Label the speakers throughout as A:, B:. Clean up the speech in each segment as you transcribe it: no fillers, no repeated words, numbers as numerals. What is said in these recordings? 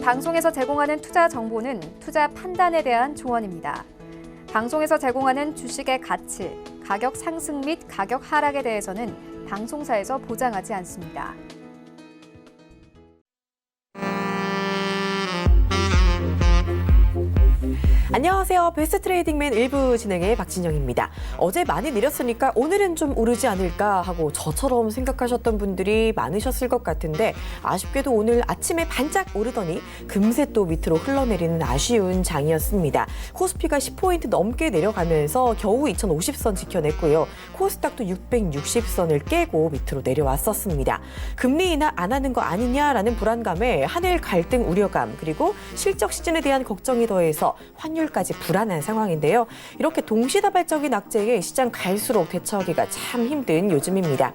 A: 방송에서 제공하는 투자 정보는 투자 판단에 대한 조언입니다. 방송에서 제공하는 주식의 가치, 가격 상승 및 가격 하락에 대해서는 방송사에서 보장하지 않습니다.
B: 안녕하세요. 베스트 트레이딩맨 1부 진행의 박진영입니다. 어제 많이 내렸으니까 오늘은 좀 오르지 않을까 하고 저처럼 생각하셨던 분들이 많으셨을 것 같은데 아쉽게도 오늘 아침에 반짝 오르더니 금세 또 밑으로 흘러내리는 아쉬운 장이었습니다. 코스피가 10포인트 넘게 내려가면서 겨우 2050선 지켜냈고요. 코스닥도 660선을 깨고 밑으로 내려왔었습니다. 금리 인하 안 하는 거 아니냐라는 불안감에 한일 갈등 우려감 그리고 실적 시즌에 대한 걱정이 더해서 환율까지 불안한 상황인데요. 이렇게 동시다발적인 악재에 시장 갈수록 대처하기가 참 힘든 요즘입니다.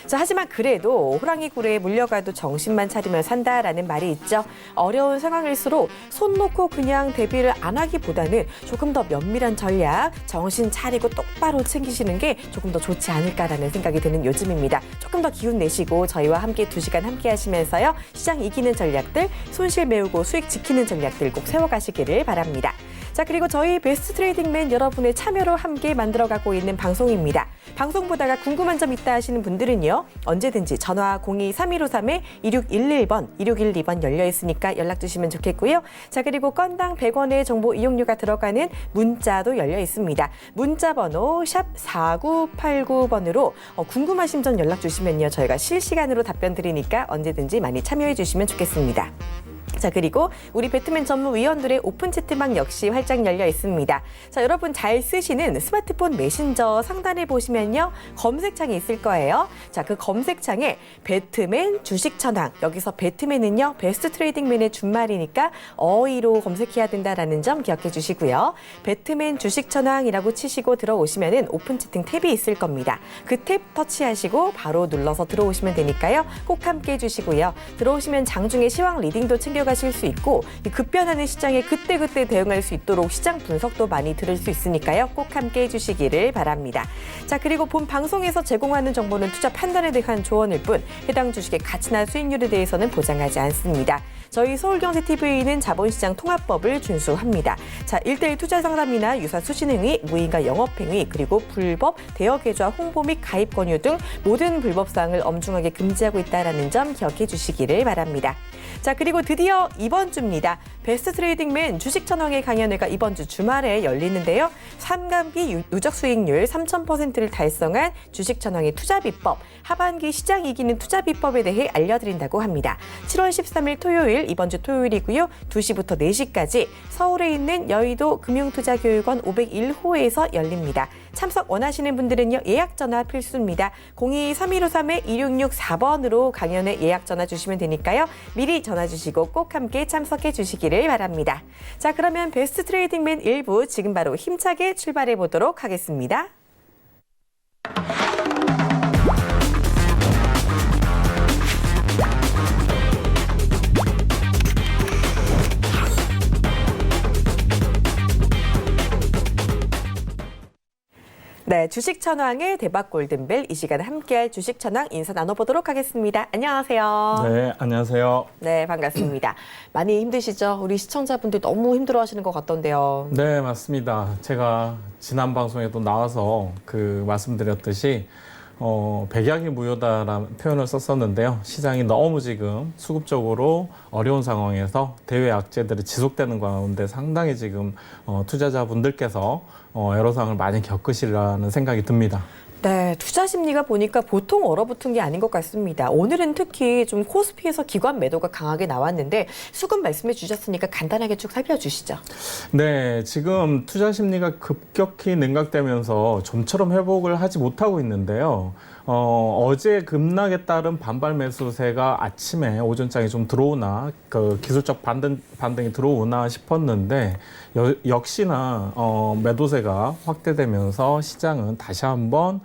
B: 자, 하지만 그래도 호랑이 굴에 물려가도 정신만 차리면 산다라는 말이 있죠. 어려운 상황일수록 손 놓고 그냥 대비를 안 하기보다는 조금 더 면밀한 전략, 정신 차리고 똑바로 챙기시는 게 조금 더 좋지 않을까라는 생각이 드는 요즘입니다. 조금 더 기운 내시고 저희와 함께 2시간 함께 하시면서요. 시장 이기는 전략들, 손실 메우고 수익 지키는 전략들 꼭 세워가시기를 바랍니다. 자, 그리고 저희 베스트 트레이딩맨 여러분의 참여로 함께 만들어가고 있는 방송입니다. 방송 보다가 궁금한 점 있다 하시는 분들은요. 언제든지 전화 02-3153-2611번, 2612번 열려 있으니까 연락 주시면 좋겠고요. 자, 그리고 건당 100원의 정보 이용료가 들어가는 문자도 열려 있습니다. 문자 번호 샵 4989번으로 궁금하신 점 연락 주시면요. 저희가 실시간으로 답변 드리니까 언제든지 많이 참여해 주시면 좋겠습니다. 자, 그리고 우리 배트맨 전무위원들의 오픈 채팅방 역시 활짝 열려 있습니다. 자, 여러분 잘 쓰시는 스마트폰 메신저 상단에 보시면요. 검색창이 있을 거예요. 자, 그 검색창에 배트맨 주식천왕, 여기서 배트맨은요. 베스트 트레이딩맨의 준말이니까 어이로 검색해야 된다라는 점 기억해 주시고요. 배트맨 주식천왕이라고 치시고 들어오시면은 오픈 채팅 탭이 있을 겁니다. 그 탭 터치하시고 바로 눌러서 들어오시면 되니까요. 꼭 함께 해주시고요. 들어오시면 장중에 시황 리딩도 챙겨가실 수 있고 급변하는 시장에 그때그때 대응할 수 있도록 시장 분석도 많이 들을 수 있으니까요. 꼭 함께 해주시기를 바랍니다. 자, 그리고 본 방송에서 제공하는 정보는 투자 판단에 대한 조언일 뿐 해당 주식의 가치나 수익률에 대해서는 보장하지 않습니다. 저희 서울경제TV는 자본시장 통합법을 준수합니다. 자, 1:1 투자 상담이나 유사 수신행위, 무인가 영업행위, 그리고 불법 대여 계좌 홍보 및 가입 권유 등 모든 불법 사항을 엄중하게 금지하고 있다는 점 기억해 주시기를 바랍니다. 자, 그리고 드디어 이번 주입니다. 베스트 트레이딩맨 주식천왕의 강연회가 이번 주 주말에 열리는데요. 상반기 누적 수익률 3000%를 달성한 주식천왕의 투자비법, 하반기 시장 이기는 투자비법에 대해 알려드린다고 합니다. 7월 13일 토요일, 이번 주 토요일이고요. 2시부터 4시까지 서울에 있는 여의도 금융투자교육원 501호에서 열립니다. 참석 원하시는 분들은요. 예약 전화 필수입니다. 02-3153-2664번으로 강연에 예약 전화 주시면 되니까요. 미리 전화 주시고 꼭 함께 참석해 주시기를 바랍니다. 자, 그러면 베스트 트레이딩맨 1부 지금 바로 힘차게 출발해 보도록 하겠습니다. 네, 주식천왕의 대박 골든벨, 이 시간에 함께할 주식천왕 인사 나눠보도록 하겠습니다. 안녕하세요.
C: 네, 안녕하세요.
B: 네, 반갑습니다. 많이 힘드시죠? 우리 시청자분들 너무 힘들어하시는 것 같던데요.
C: 네, 맞습니다. 제가 지난 방송에도 나와서 말씀드렸듯이 백약이 무효다라는 표현을 썼었는데요. 시장이 너무 지금 수급적으로 어려운 상황에서 대외 악재들이 지속되는 가운데 상당히 지금 투자자분들께서 애로사항을 많이 겪으시라는 생각이 듭니다.
B: 네, 투자 심리가 보니까 보통 얼어붙은 게 아닌 것 같습니다. 오늘은 특히 좀 코스피에서 기관 매도가 강하게 나왔는데 수급 말씀해 주셨으니까 간단하게 쭉 살펴주시죠.
C: 네, 지금 투자 심리가 급격히 냉각되면서 좀처럼 회복을 하지 못하고 있는데요. 어제 급락에 따른 반발 매수세가 아침에 오전장에 좀 들어오나 기술적 반등이 들어오나 싶었는데 역시나 매도세가 확대되면서 시장은 다시 한번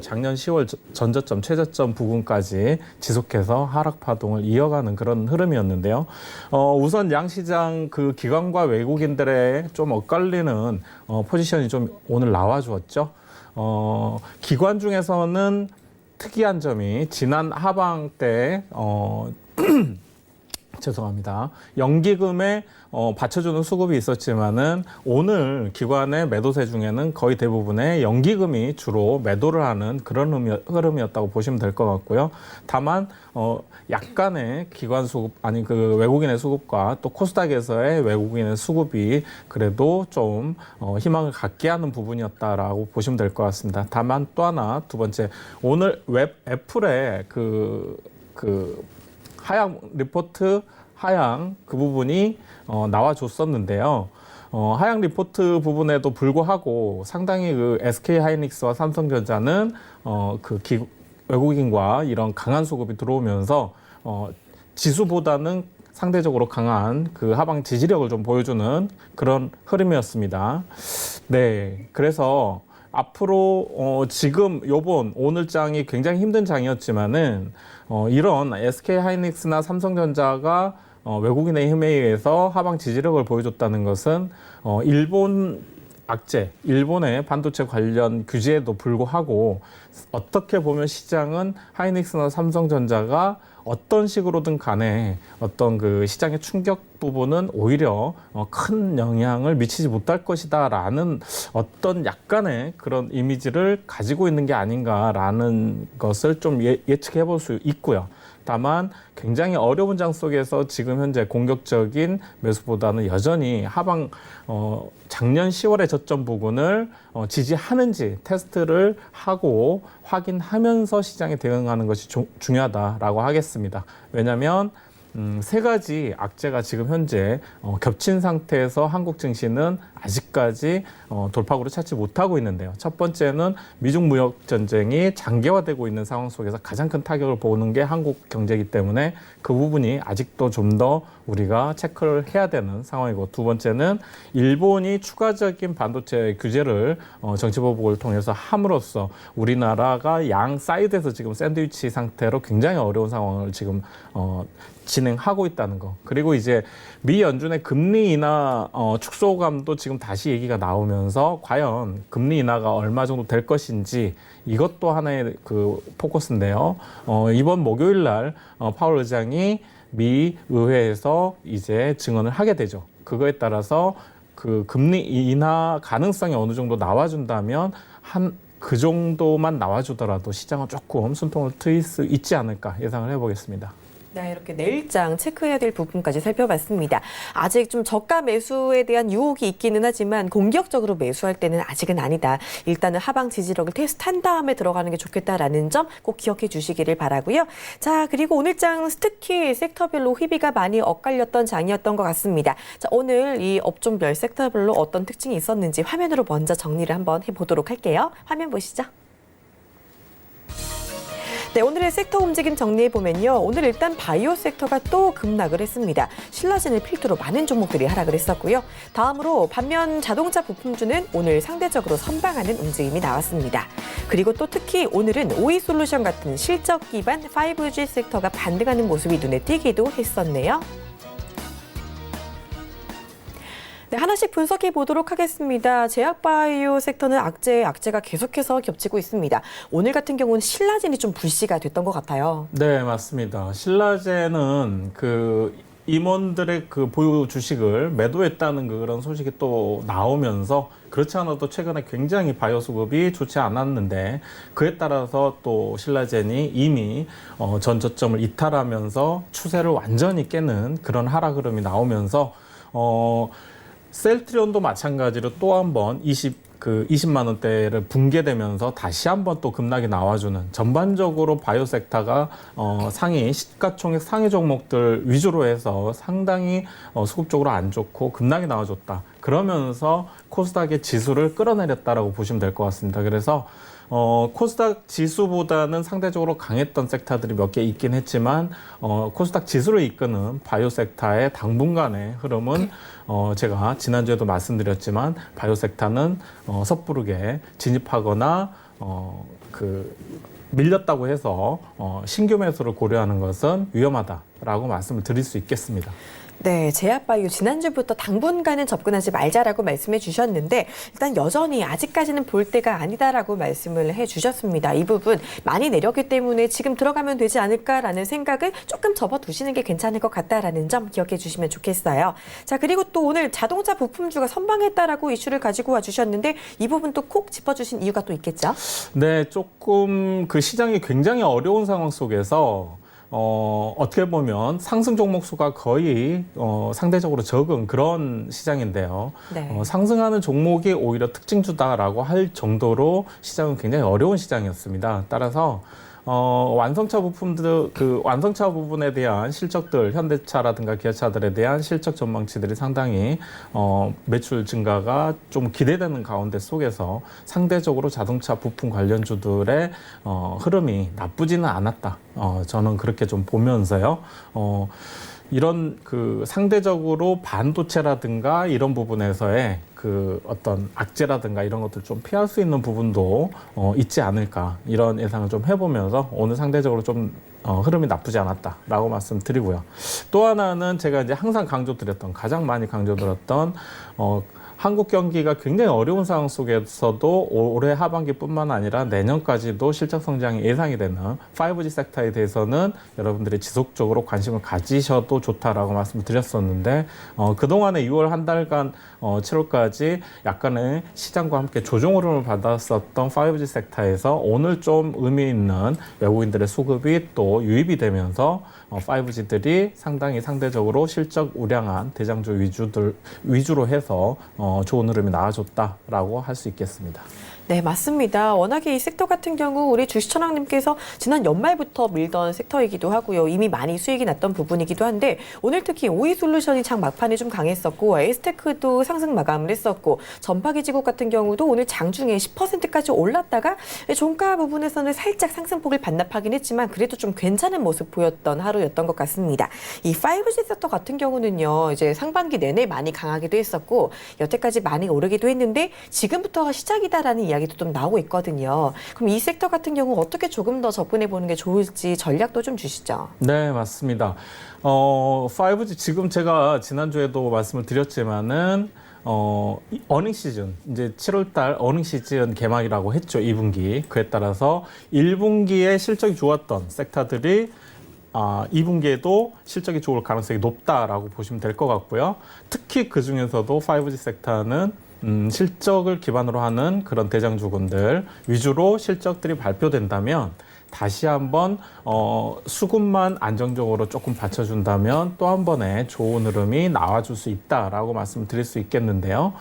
C: 작년 10월 전저점, 최저점 부근까지 지속해서 하락 파동을 이어가는 그런 흐름이었는데요. 우선 양시장 기관과 외국인들의 좀 엇갈리는 포지션이 좀 오늘 나와주었죠. 기관 중에서는 특이한 점이 지난 하방 때 죄송합니다. 연기금에 받쳐주는 수급이 있었지만은 오늘 기관의 매도세 중에는 거의 대부분의 연기금이 주로 매도를 하는 그런 흐름이었다고 보시면 될 것 같고요. 다만 약간의 기관 수급 아니 그 외국인의 수급과 또 코스닥에서의 외국인의 수급이 그래도 좀 희망을 갖게 하는 부분이었다라고 보시면 될 것 같습니다. 다만 또 하나 두 번째 오늘 애플의 그 하향 리포트 하향 그 부분이 나와줬었는데요. 하향 리포트 부분에도 불구하고 상당히 그 SK 하이닉스와 삼성전자는 외국인과 이런 강한 수급이 들어오면서 지수보다는 상대적으로 강한 그 하방 지지력을 좀 보여주는 그런 흐름이었습니다. 네, 그래서 앞으로 지금 요번 오늘 장이 굉장히 힘든 장이었지만은 이런 SK 하이닉스나 삼성전자가 외국인의 힘에 의해서 하방 지지력을 보여줬다는 것은 일본 악재, 일본의 반도체 관련 규제에도 불구하고 어떻게 보면 시장은 하이닉스나 삼성전자가 어떤 식으로든 간에 어떤 그 시장의 충격 부분은 오히려 큰 영향을 미치지 못할 것이다라는 어떤 약간의 그런 이미지를 가지고 있는 게 아닌가라는 것을 좀 예측해 볼 수 있고요. 다만 굉장히 어려운 장 속에서 지금 현재 공격적인 매수보다는 여전히 하방 작년 10월의 저점 부근을 지지하는지 테스트를 하고 확인하면서 시장에 대응하는 것이 중요하다라고 하겠습니다. 왜냐하면 세 가지 악재가 지금 현재 겹친 상태에서 한국 증시는 아직까지 돌파구를 찾지 못하고 있는데요. 첫 번째는 미중 무역 전쟁이 장기화되고 있는 상황 속에서 가장 큰 타격을 보는 게 한국 경제이기 때문에 그 부분이 아직도 좀 더 우리가 체크를 해야 되는 상황이고, 두 번째는 일본이 추가적인 반도체 규제를 정치보복을 통해서 함으로써 우리나라가 양 사이드에서 지금 샌드위치 상태로 굉장히 어려운 상황을 지금 진행하고 있다는 거. 그리고 이제 미 연준의 금리 인하 축소감도 지금 다시 얘기가 나오면서 과연 금리 인하가 얼마 정도 될 것인지 이것도 하나의 그 포커스인데요. 이번 목요일 날 파월 의장이 미 의회에서 이제 증언을 하게 되죠. 그거에 따라서 그 금리 인하 가능성이 어느 정도 나와준다면 그 정도만 나와주더라도 시장은 조금 숨통을 트일 수 있지 않을까 예상을 해보겠습니다.
B: 네, 이렇게 내일장 체크해야 될 부분까지 살펴봤습니다. 아직 좀 저가 매수에 대한 유혹이 있기는 하지만 공격적으로 매수할 때는 아직은 아니다. 일단은 하방 지지력을 테스트한 다음에 들어가는 게 좋겠다라는 점 꼭 기억해 주시기를 바라고요. 자, 그리고 오늘장 특히 섹터별로 희비가 많이 엇갈렸던 장이었던 것 같습니다. 자, 오늘 이 업종별 섹터별로 어떤 특징이 있었는지 화면으로 먼저 정리를 한번 해보도록 할게요. 화면 보시죠. 네, 오늘의 섹터 움직임 정리해보면요. 오늘 일단 바이오 섹터가 또 급락을 했습니다. 신라젠을 필두로 많은 종목들이 하락을 했었고요. 다음으로 반면 자동차 부품주는 오늘 상대적으로 선방하는 움직임이 나왔습니다. 그리고 또 특히 오늘은 OE솔루션 같은 실적 기반 5G 섹터가 반등하는 모습이 눈에 띄기도 했었네요. 네, 하나씩 분석해 보도록 하겠습니다. 제약바이오 섹터는 악재가 계속해서 겹치고 있습니다. 오늘 같은 경우는 신라젠이 좀 불씨가 됐던 것 같아요.
C: 네, 맞습니다. 신라젠은 그 임원들의 그 보유 주식을 매도했다는 그런 소식이 또 나오면서, 그렇지 않아도 최근에 굉장히 바이오 수급이 좋지 않았는데 그에 따라서 또 신라젠이 이미 전 저점을 이탈하면서 추세를 완전히 깨는 그런 하락 흐름이 나오면서 셀트리온도 마찬가지로 또 한 번 20만 원대를 붕괴되면서 다시 한번 또 급락이 나와주는, 전반적으로 바이오 섹터가 상위 시가총액 상위 종목들 위주로 해서 상당히 수급적으로 안 좋고 급락이 나와줬다. 그러면서 코스닥의 지수를 끌어내렸다라고 보시면 될 것 같습니다. 그래서 코스닥 지수보다는 상대적으로 강했던 섹터들이 몇 개 있긴 했지만 코스닥 지수를 이끄는 바이오 섹터의 당분간의 흐름은 제가 지난주에도 말씀드렸지만 바이오 섹터는 섣부르게 진입하거나 밀렸다고 해서 신규 매수를 고려하는 것은 위험하다. 라고 말씀을 드릴 수 있겠습니다.
B: 네, 제약바이오 지난주부터 당분간은 접근하지 말자라고 말씀해 주셨는데 일단 여전히 아직까지는 볼 때가 아니다라고 말씀을 해 주셨습니다. 이 부분 많이 내렸기 때문에 지금 들어가면 되지 않을까라는 생각을 조금 접어두시는 게 괜찮을 것 같다라는 점 기억해 주시면 좋겠어요. 자, 그리고 또 오늘 자동차 부품주가 선방했다라고 이슈를 가지고 와 주셨는데 이 부분 또 콕 짚어주신 이유가 또 있겠죠?
C: 네, 조금 그 시장이 굉장히 어려운 상황 속에서 어떻게 보면 상승 종목 수가 거의 상대적으로 적은 그런 시장인데요.
B: 네.
C: 상승하는 종목이 오히려 특징주다라고 할 정도로 시장은 굉장히 어려운 시장이었습니다. 따라서 완성차 부품들, 그 완성차 부분에 대한 실적들, 현대차라든가 기아차들에 대한 실적 전망치들이 상당히 매출 증가가 좀 기대되는 가운데 속에서 상대적으로 자동차 부품 관련주들의 흐름이 나쁘지는 않았다. 저는 그렇게 좀 보면서요. 이런 그 상대적으로 반도체라든가 이런 부분에서의 그 어떤 악재라든가 이런 것들 좀 피할 수 있는 부분도 있지 않을까 이런 예상을 좀 해보면서 오늘 상대적으로 좀 흐름이 나쁘지 않았다라고 말씀드리고요. 또 하나는 제가 이제 항상 강조드렸던 가장 많이 강조드렸던 한국 경기가 굉장히 어려운 상황 속에서도 올해 하반기뿐만 아니라 내년까지도 실적 성장이 예상이 되는 5G 섹터에 대해서는 여러분들이 지속적으로 관심을 가지셔도 좋다라고 말씀을 드렸었는데 그동안에 6월 한 달간 7월까지 약간의 시장과 함께 조정 흐름을 받았었던 5G 섹터에서 오늘 좀 의미 있는 외국인들의 수급이 또 유입이 되면서 5G들이 상당히 상대적으로 실적 우량한 대장주 위주로 해서 좋은 흐름이 나아졌다라고 할 수 있겠습니다.
B: 네, 맞습니다. 워낙에 이 섹터 같은 경우 우리 주식천왕님께서 지난 연말부터 밀던 섹터이기도 하고요. 이미 많이 수익이 났던 부분이기도 한데 오늘 특히 오이솔루션이 장 막판에 좀 강했었고 에스테크도 상승 마감을 했었고 전파기지국 같은 경우도 오늘 장중에 10%까지 올랐다가 종가 부분에서는 살짝 상승폭을 반납하긴 했지만 그래도 좀 괜찮은 모습 보였던 하루였던 것 같습니다. 이 5G 섹터 같은 경우는요. 이제 상반기 내내 많이 강하기도 했었고 여태까지 많이 오르기도 했는데 지금부터가 시작이다라는 이야기도 좀 나오고 있거든요. 그럼 이 섹터 같은 경우 어떻게 조금 더 접근해 보는 게 좋을지 전략도 좀 주시죠.
C: 네, 맞습니다. 5G 지금 제가 지난주에도 말씀을 드렸지만은 어닝 시즌 이제 7월달 어닝 시즌 개막이라고 했죠. 2분기. 그에 따라서 1분기에 실적이 좋았던 섹터들이 2분기에도 실적이 좋을 가능성이 높다라고 보시면 될 것 같고요. 특히 그 중에서도 5G 섹터는 실적을 기반으로 하는 그런 대장주군들 위주로 실적들이 발표된다면 다시 한번 수급만 안정적으로 조금 받쳐준다면 또 한 번의 좋은 흐름이 나와줄 수 있다라고 말씀드릴 수 있겠는데요.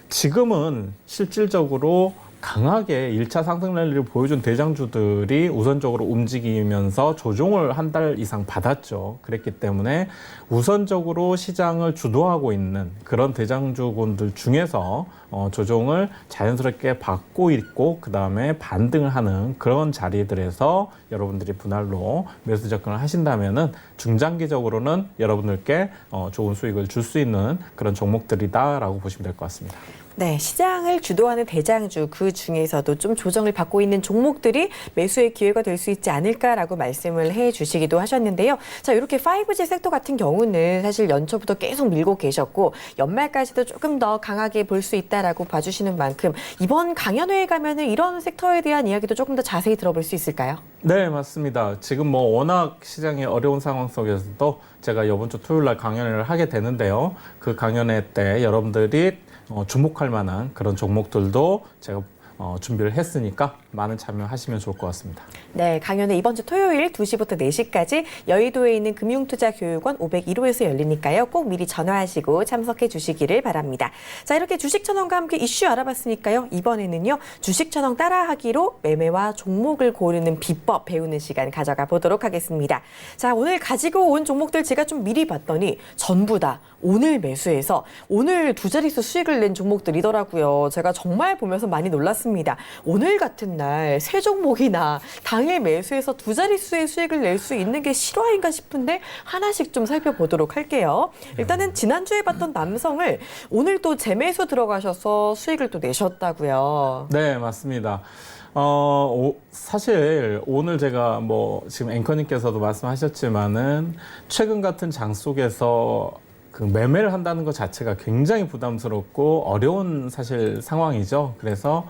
C: 지금은 실질적으로 강하게 1차 상승 랠리를 보여준 대장주들이 우선적으로 움직이면서 조정을 한 달 이상 받았죠. 그랬기 때문에 우선적으로 시장을 주도하고 있는 그런 대장주군들 중에서 조정을 자연스럽게 받고 있고 그 다음에 반등을 하는 그런 자리들에서 여러분들이 분할로 매수 접근을 하신다면은 중장기적으로는 여러분들께 좋은 수익을 줄 수 있는 그런 종목들이다라고 보시면 될 것 같습니다.
B: 네, 시장을 주도하는 대장주 그 중에서도 좀 조정을 받고 있는 종목들이 매수의 기회가 될 수 있지 않을까라고 말씀을 해주시기도 하셨는데요. 자, 이렇게 5G 섹터 같은 경우는 사실 연초부터 계속 밀고 계셨고 연말까지도 조금 더 강하게 볼 수 있다라고 봐주시는 만큼 이번 강연회에 가면은 이런 섹터에 대한 이야기도 조금 더 자세히 들어볼 수 있을까요?
C: 네, 맞습니다. 지금 워낙 시장이 어려운 상황 속에서도 제가 이번 주 토요일 날 강연회를 하게 되는데요. 그 강연회 때 여러분들이 주목할 만한 그런 종목들도 제가 준비를 했으니까 많은 참여하시면 좋을 것 같습니다.
B: 네, 강연은 이번 주 토요일 2시부터 4시까지 여의도에 있는 금융투자교육원 501호에서 열리니까요. 꼭 미리 전화하시고 참석해 주시기를 바랍니다. 자, 이렇게 주식천왕과 함께 이슈 알아봤으니까요. 이번에는요. 주식천왕 따라하기로 매매와 종목을 고르는 비법 배우는 시간 가져가 보도록 하겠습니다. 자, 오늘 가지고 온 종목들 제가 좀 미리 봤더니 전부 다 오늘 매수해서 오늘 두 자릿수 수익을 낸 종목들이더라고요. 제가 정말 보면서 많이 놀랐습니다. 오늘 같은 날 세 종목이나 당일 매수해서 두 자릿수의 수익을 낼 수 있는 게 실화인가 싶은데 하나씩 좀 살펴보도록 할게요. 일단은 지난주에 봤던 남성을 오늘 또 재매수 들어가셔서 수익을 또 내셨다고요.
C: 네, 맞습니다. 사실 오늘 제가 뭐 지금 앵커님께서도 말씀하셨지만은 최근 같은 장 속에서 그 매매를 한다는 것 자체가 굉장히 부담스럽고 어려운 사실 상황이죠. 그래서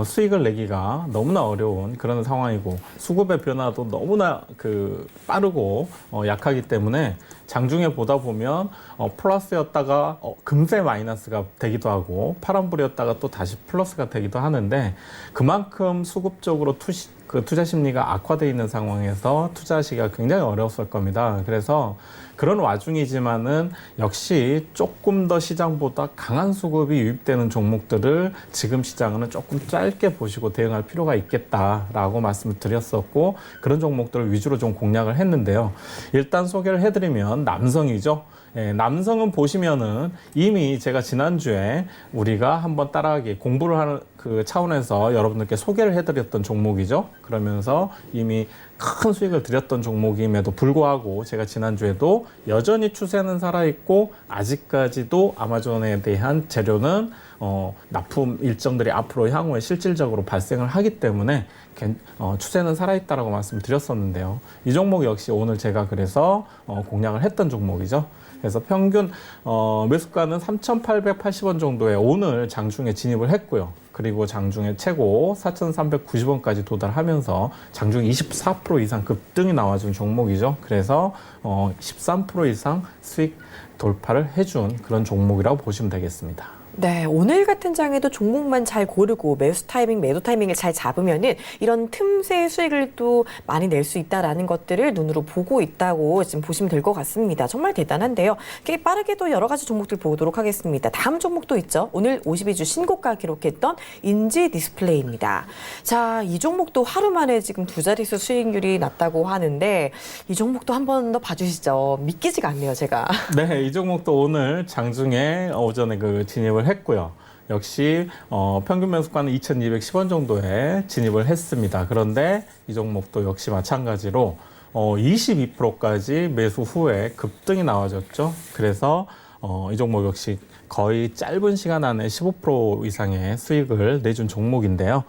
C: 수익을 내기가 너무나 어려운 그런 상황이고 수급의 변화도 너무나 그 빠르고 약하기 때문에 장중에 보다 보면 플러스였다가 금세 마이너스가 되기도 하고 파란불이었다가 또 다시 플러스가 되기도 하는데 그만큼 수급적으로 투자 심리가 악화되어 있는 상황에서 투자하시기가 굉장히 어려웠을 겁니다. 그래서 그런 와중이지만은 역시 조금 더 시장보다 강한 수급이 유입되는 종목들을 지금 시장은 조금 짧게 보시고 대응할 필요가 있겠다라고 말씀을 드렸었고 그런 종목들을 위주로 좀 공략을 했는데요. 일단 소개를 해드리면 남성이죠. 예, 남성은 보시면은 이미 제가 지난주에 우리가 한번 따라하기 공부를 하는 그 차원에서 여러분들께 소개를 해드렸던 종목이죠. 그러면서 이미 큰 수익을 드렸던 종목임에도 불구하고 제가 지난주에도 여전히 추세는 살아있고 아직까지도 아마존에 대한 재료는 납품 일정들이 앞으로 향후에 실질적으로 발생을 하기 때문에 추세는 살아있다라고 말씀드렸었는데요. 이 종목 역시 오늘 제가 그래서 공략을 했던 종목이죠. 그래서 평균 매수가는 3,880원 정도에 오늘 장중에 진입을 했고요. 그리고 장중에 최고 4,390원까지 도달하면서 장중 24% 이상 급등이 나와준 종목이죠. 그래서 13% 이상 수익 돌파를 해준 그런 종목이라고 보시면 되겠습니다.
B: 네, 오늘 같은 장에도 종목만 잘 고르고 매수 타이밍, 매도 타이밍을 잘 잡으면은 이런 틈새 수익을 또 많이 낼 수 있다라는 것들을 눈으로 보고 있다고 지금 보시면 될 것 같습니다. 정말 대단한데요. 이렇게 빠르게도 여러 가지 종목들 보도록 하겠습니다. 다음 종목도 있죠. 오늘 52주 신고가 기록했던 인지 디스플레이입니다. 자, 이 종목도 하루 만에 지금 두 자릿수 수익률이 났다고 하는데 이 종목도 한 번 더 봐주시죠. 믿기지가 않네요, 제가.
C: 네, 이 종목도 오늘 장중에 오전에 그 진입을 했고요. 역시 평균 매수가는 2,210원 정도에 진입을 했습니다. 그런데 이 종목도 역시 마찬가지로 22%까지 매수 후에 급등이 나와줬죠. 그래서 이 종목 역시 거의 짧은 시간 안에 15% 이상의 수익을 내준 종목인데요.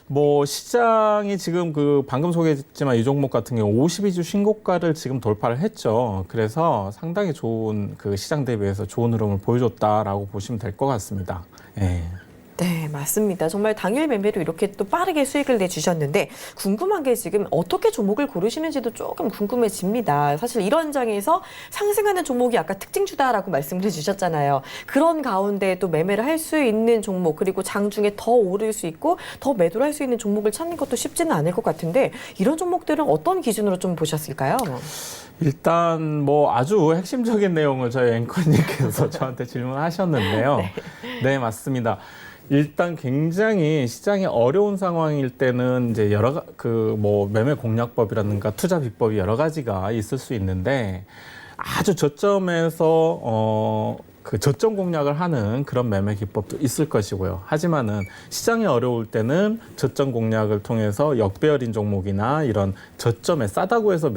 C: 뭐 시장이 지금 그 방금 소개했지만 이 종목 같은 경우 52주 신고가를 지금 돌파를 했죠. 그래서 상당히 좋은 그 시장 대비해서 좋은 흐름을 보여줬다라고 보시면 될 것 같습니다. 예.
B: 네, 맞습니다. 정말 당일 매매로 이렇게 또 빠르게 수익을 내주셨는데 궁금한 게 지금 어떻게 종목을 고르시는지도 조금 궁금해집니다. 사실 이런 장에서 상승하는 종목이 아까 특징주다라고 말씀을 해주셨잖아요. 그런 가운데 또 매매를 할 수 있는 종목 그리고 장중에 더 오를 수 있고 더 매도를 할 수 있는 종목을 찾는 것도 쉽지는 않을 것 같은데 이런 종목들은 어떤 기준으로 좀 보셨을까요?
C: 일단 뭐 아주 핵심적인 내용을 저희 앵커님께서 저한테 질문하셨는데요. 네, 맞습니다. 일단 굉장히 시장이 어려운 상황일 때는 이제 여러 그 뭐 매매 공략법이라든가 투자 비법이 여러 가지가 있을 수 있는데 아주 저점에서 그 저점 공략을 하는 그런 매매 기법도 있을 것이고요. 하지만은 시장이 어려울 때는 저점 공략을 통해서 역배열인 종목이나 이런 저점에 싸다고 해서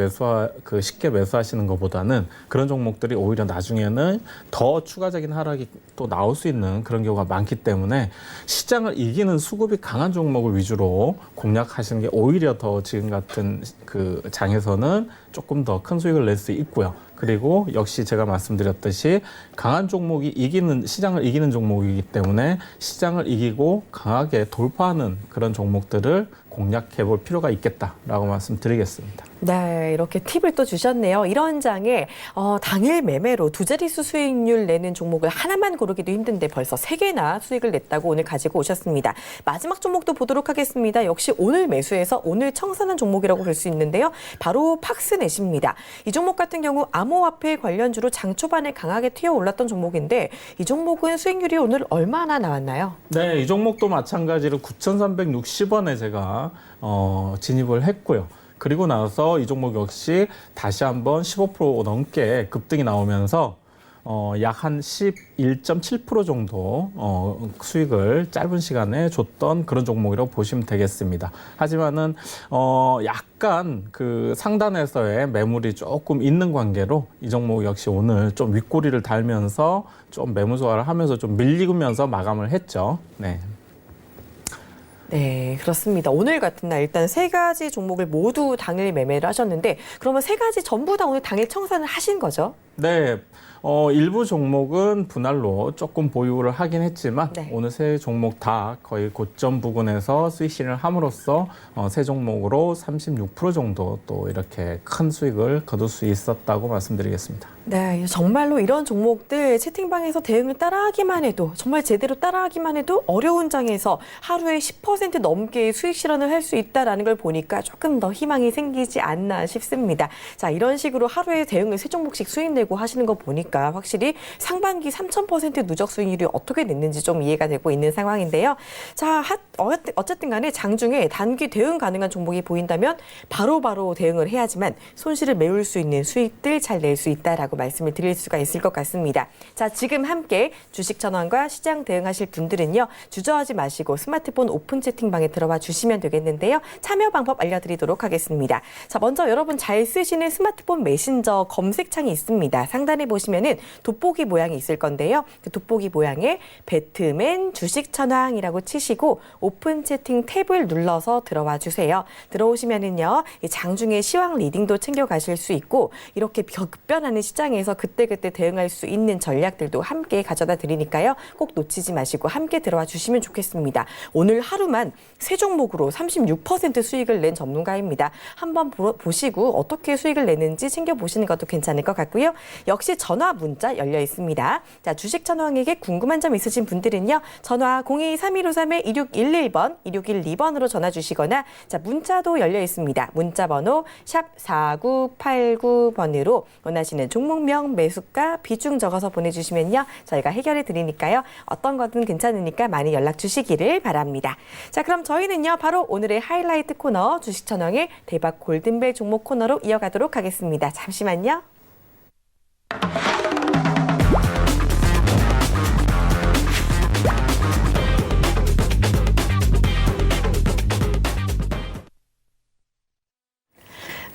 C: 쉽게 매수하시는 것보다는 그런 종목들이 오히려 나중에는 더 추가적인 하락이 또 나올 수 있는 그런 경우가 많기 때문에 시장을 이기는 수급이 강한 종목을 위주로 공략하시는 게 오히려 더 지금 같은 그 장에서는 조금 더 큰 수익을 낼 수 있고요. 그리고 역시 제가 말씀드렸듯이 강한 종목이 시장을 이기는 종목이기 때문에 시장을 이기고 강하게 돌파하는 그런 종목들을 공략해 볼 필요가 있겠다라고 말씀드리겠습니다.
B: 네, 이렇게 팁을 또 주셨네요. 이런 장에 당일 매매로 두 자릿수 수익률 내는 종목을 하나만 고르기도 힘든데 벌써 3개나 수익을 냈다고 오늘 가지고 오셨습니다. 마지막 종목도 보도록 하겠습니다. 역시 오늘 매수해서 오늘 청산한 종목이라고 볼 수 있는데요. 바로 팍스넷입니다. 이 종목 같은 경우 암호화폐 관련주로 장 초반에 강하게 튀어 올랐던 종목인데 이 종목은 수익률이 오늘 얼마나 나왔나요?
C: 네, 이 종목도 마찬가지로 9,360원에 제가 진입을 했고요. 그리고 나서 이 종목 역시 다시 한번 15% 넘게 급등이 나오면서 약 한 11.7% 정도 수익을 짧은 시간에 줬던 그런 종목이라고 보시면 되겠습니다. 하지만은 약간 그 상단에서의 매물이 조금 있는 관계로 이 종목 역시 오늘 좀 윗꼬리를 달면서 좀 매물 소화를 하면서 좀 밀리면서 마감을 했죠. 네.
B: 네, 그렇습니다. 오늘 같은 날 일단 세 가지 종목을 모두 당일 매매를 하셨는데 그러면 세 가지 전부 다 오늘 당일 청산을 하신 거죠?
C: 네. 일부 종목은 분할로 조금 보유를 하긴 했지만
B: 네.
C: 오늘 세 종목 다 거의 고점 부근에서 수익 실현을 함으로써 세 종목으로 36% 정도 또 이렇게 큰 수익을 거둘 수 있었다고 말씀드리겠습니다.
B: 네, 정말로 이런 종목들 채팅방에서 대응을 따라하기만 해도 정말 제대로 따라하기만 해도 어려운 장에서 하루에 10% 넘게 수익 실현을 할 수 있다라는 걸 보니까 조금 더 희망이 생기지 않나 싶습니다. 자, 이런 식으로 하루에 대응을 세 종목씩 수익 내고 하시는 거 보니까 확실히 상반기 3000% 누적 수익률이 어떻게 됐는지 좀 이해가 되고 있는 상황인데요. 자, 어쨌든 간에 장중에 단기 대응 가능한 종목이 보인다면 바로바로 대응을 해야지만 손실을 메울 수 있는 수익들 잘 낼 수 있다라고 말씀을 드릴 수가 있을 것 같습니다. 자, 지금 함께 주식 전환과 시장 대응하실 분들은요. 주저하지 마시고 스마트폰 오픈 채팅방에 들어와 주시면 되겠는데요. 참여 방법 알려드리도록 하겠습니다. 자, 먼저 여러분 잘 쓰시는 스마트폰 메신저 검색창이 있습니다. 상단에 보시면은 돋보기 모양이 있을 건데요. 그 돋보기 모양에 배트맨 주식 전환이라고 치시고 오픈 채팅 탭을 눌러서 들어와 주세요. 들어오시면은요. 이 장중에 시황 리딩도 챙겨 가실 수 있고 이렇게 급변하는 시장에서 그때그때 대응할 수 있는 전략들도 함께 가져다 드리니까요. 꼭 놓치지 마시고 함께 들어와 주시면 좋겠습니다. 오늘 하루만 세 종목으로 36% 수익을 낸 전문가입니다. 한번 보시고 어떻게 수익을 내는지 챙겨보시는 것도 괜찮을 것 같고요. 역시 전화 문자 열려 있습니다. 자, 주식 전황에게 궁금한 점 있으신 분들은요. 전화 02-3153-2611번, 2612번으로 전화 주시거나 자, 문자도 열려 있습니다. 문자 번호 샵 4989번으로 원하시는 종목명, 매수가, 비중 적어서 보내주시면요. 저희가 해결해 드리니까요. 어떤 거든 괜찮으니까 많이 연락 주시기를 바랍니다. 자, 그럼 저희는요. 바로 오늘의 하이라이트 코너 주식 전황의 대박 골든벨 종목 코너로 이어가도록 하겠습니다. 잠시만요.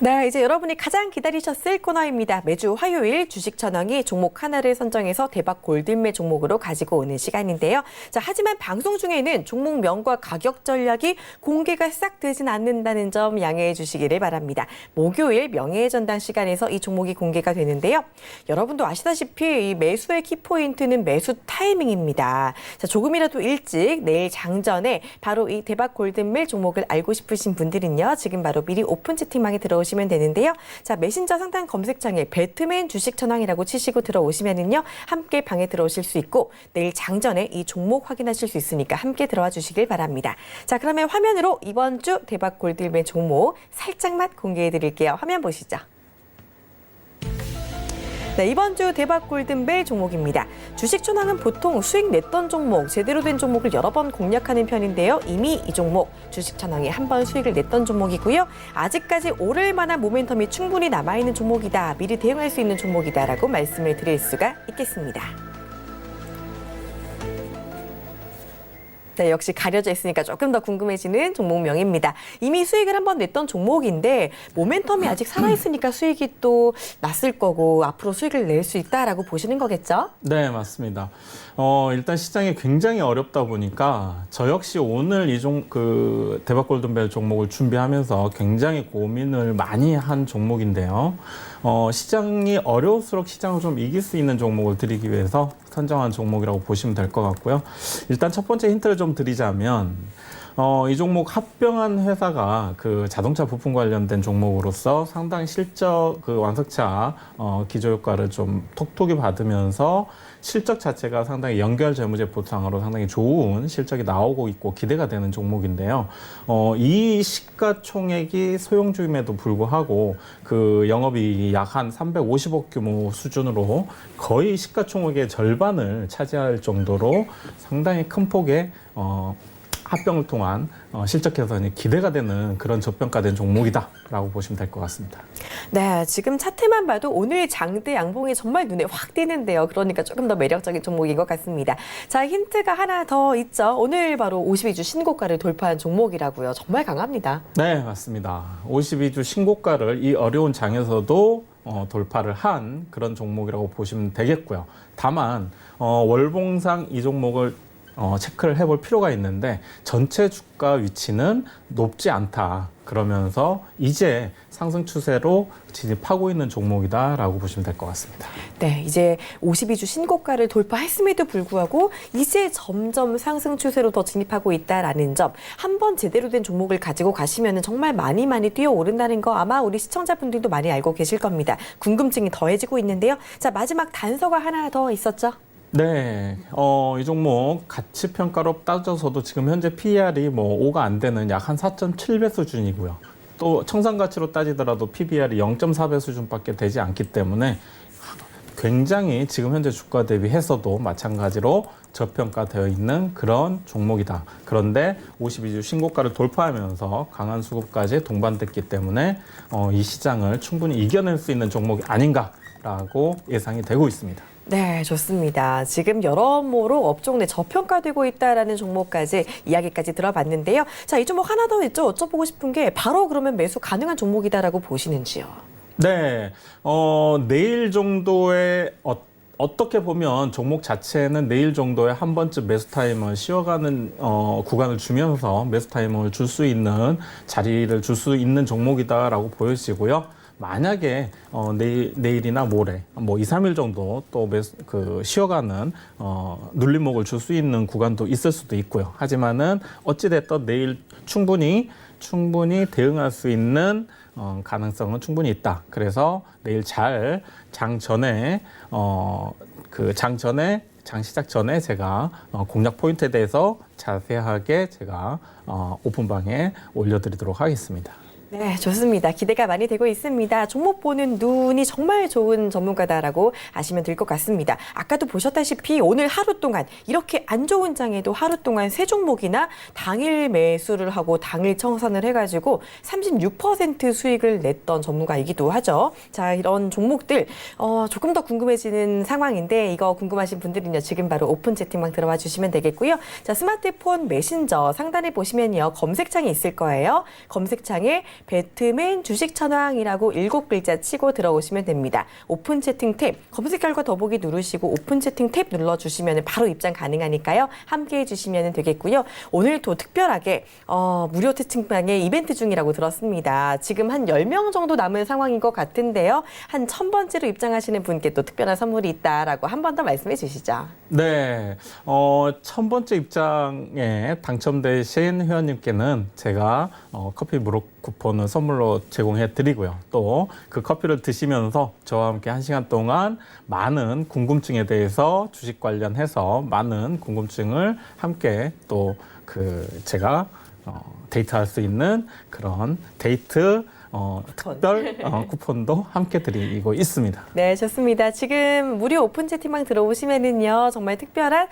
B: 네, 이제 여러분이 가장 기다리셨을 코너입니다. 매주 화요일 주식 전황이 종목 하나를 선정해서 대박 골든벨 종목으로 가지고 오는 시간인데요. 자, 하지만 방송 중에는 종목명과 가격 전략이 공개가 싹 되진 않는다는 점 양해해 주시기를 바랍니다. 목요일 명예의 전당 시간에서 이 종목이 공개가 되는데요. 여러분도 아시다시피 이 매수의 키포인트는 매수 타이밍입니다. 자, 조금이라도 일찍 내일 장전에 바로 이 대박 골든벨 종목을 알고 싶으신 분들은요. 지금 바로 미리 오픈 채팅방에 들어오시면 되는데요. 자, 메신저 상단 검색창에 배트맨 주식 전황이라고 치시고 들어오시면은요. 함께 방에 들어오실 수 있고 내일 장전에 이 종목 확인하실 수 있으니까 함께 들어와 주시길 바랍니다. 자, 그러면 화면으로 이번 주 대박 골든벨 종목 살짝만 공개해 드릴게요. 화면 보시죠. 네, 이번 주 대박 골든벨 종목입니다. 주식 전황은 보통 수익 냈던 종목, 제대로 된 종목을 여러 번 공략하는 편인데요. 이미 이 종목 주식 전황에 한 번 수익을 냈던 종목이고요. 아직까지 오를 만한 모멘텀이 충분히 남아있는 종목이다. 미리 대응할 수 있는 종목이다라고 말씀을 드릴 수가 있겠습니다. 네, 역시 가려져 있으니까 조금 더 궁금해지는 종목명입니다. 이미 수익을 한번 냈던 종목인데 모멘텀이 아직 살아있으니까 수익이 또 났을 거고 앞으로 수익을 낼 수 있다라고 보시는 거겠죠?
C: 네, 맞습니다. 일단 시장이 굉장히 어렵다 보니까 저 역시 오늘 대박 골든벨 종목을 준비하면서 굉장히 고민을 많이 한 종목인데요. 시장이 어려울수록 시장을 좀 이길 수 있는 종목을 드리기 위해서 선정한 종목이라고 보시면 될 것 같고요. 일단 첫 번째 힌트를 좀 드리자면 이 종목 합병한 회사가 그 자동차 부품 관련된 종목으로서 상당히 실적 완성차 기저효과를 좀 톡톡히 받으면서 실적 자체가 상당히 연결 재무제 보상으로 상당히 좋은 실적이 나오고 있고 기대가 되는 종목인데요. 이 시가총액이 소형주임에도 불구하고 그 영업이익이 약 한 350억 규모 수준으로 거의 시가총액의 절반을 차지할 정도로 상당히 큰 폭의 합병을 통한 실적 개선이 기대가 되는 그런 저평가된 종목이다라고 보시면 될 것 같습니다.
B: 네, 지금 차트만 봐도 오늘 장대 양봉이 정말 눈에 확 띄는데요. 그러니까 조금 더 매력적인 종목인 것 같습니다. 자, 힌트가 하나 더 있죠. 오늘 바로 52주 신고가를 돌파한 종목이라고요. 정말 강합니다.
C: 네, 맞습니다. 52주 신고가를 이 어려운 장에서도 돌파를 한 그런 종목이라고 보시면 되겠고요. 다만 월봉상 이 종목을 체크를 해볼 필요가 있는데 전체 주가 위치는 높지 않다. 그러면서 이제 상승 추세로 진입하고 있는 종목이다라고 보시면 될 것 같습니다.
B: 네, 이제 52주 신고가를 돌파했음에도 불구하고 이제 점점 상승 추세로 더 진입하고 있다라는 점, 한번 제대로 된 종목을 가지고 가시면 정말 많이 뛰어오른다는 거 아마 우리 시청자분들도 많이 알고 계실 겁니다. 궁금증이 더해지고 있는데요. 자, 마지막 단서가 하나 더 있었죠?
C: 네, 이 종목 가치 평가로 따져서도 지금 현재 PER이 뭐 5가 안 되는 약 한 4.7배 수준이고요. 또 청산 가치로 따지더라도 PBR이 0.4배 수준밖에 되지 않기 때문에 굉장히 지금 현재 주가 대비해서도 마찬가지로 저평가되어 있는 그런 종목이다. 그런데 52주 신고가를 돌파하면서 강한 수급까지 동반됐기 때문에 이 시장을 충분히 이겨낼 수 있는 종목이 아닌가라고 예상이 되고 있습니다.
B: 네, 좋습니다. 지금 여러모로 업종 내 저평가되고 있다라는 종목까지 이야기까지 들어봤는데요. 자, 이 종목 하나 더 여쭤보고 싶은 게 바로 그러면 매수 가능한 종목이다라고 보시는지요?
C: 네, 내일 정도에 어떻게 보면 종목 자체는 내일 정도에 한 번쯤 매수 타임을 쉬어가는 구간을 주면서 매수 타임을 줄 수 있는 자리를 줄 수 있는 종목이다라고 보여지고요. 만약에 내일이나 모레 뭐 2, 3일 정도 또 쉬어가는 눌림목을 줄 수 있는 구간도 있을 수도 있고요. 하지만은 어찌됐든 내일 충분히 대응할 수 있는 가능성은 충분히 있다. 그래서 내일 장 시작 전에 제가 공략 포인트에 대해서 자세하게 제가 오픈방에 올려드리도록 하겠습니다.
B: 네, 좋습니다. 기대가 많이 되고 있습니다. 종목 보는 눈이 정말 좋은 전문가다라고 아시면 될 것 같습니다. 아까도 보셨다시피 오늘 하루 동안 이렇게 안 좋은 장에도 하루 동안 3종목이나 당일 매수를 하고 당일 청산을 해가지고 36% 수익을 냈던 전문가이기도 하죠. 자, 이런 종목들 조금 더 궁금해지는 상황인데 이거 궁금하신 분들은요. 지금 바로 오픈 채팅방 들어와 주시면 되겠고요. 자, 스마트폰 메신저 상단에 보시면요. 검색창이 있을 거예요. 검색창에 배트맨 주식 천왕이라고 7글자 치고 들어오시면 됩니다. 오픈 채팅 탭, 검색 결과 더보기 누르시고 오픈 채팅 탭 눌러주시면 바로 입장 가능하니까요. 함께해 주시면 되겠고요. 오늘도 특별하게 무료 채팅방에 이벤트 중이라고 들었습니다. 지금 한 10명 정도 남은 상황인 것 같은데요. 한 1000번째로 입장하시는 분께 또 특별한 선물이 있다라고 한 번 더 말씀해 주시죠.
C: 네, 1000번째 입장에 당첨되신 회원님께는 제가 커피 무료 쿠폰을 선물로 제공해 드리고요. 또 그 커피를 드시면서 저와 함께 1시간 동안 많은 궁금증에 대해서 주식 관련해서 많은 궁금증을 함께 또 제가 데이트할 수 있는 그런 데이트 특별 쿠폰도 함께 드리고 있습니다.
B: 네, 좋습니다. 지금 무료 오픈 채팅방 들어오시면은요, 정말 특별한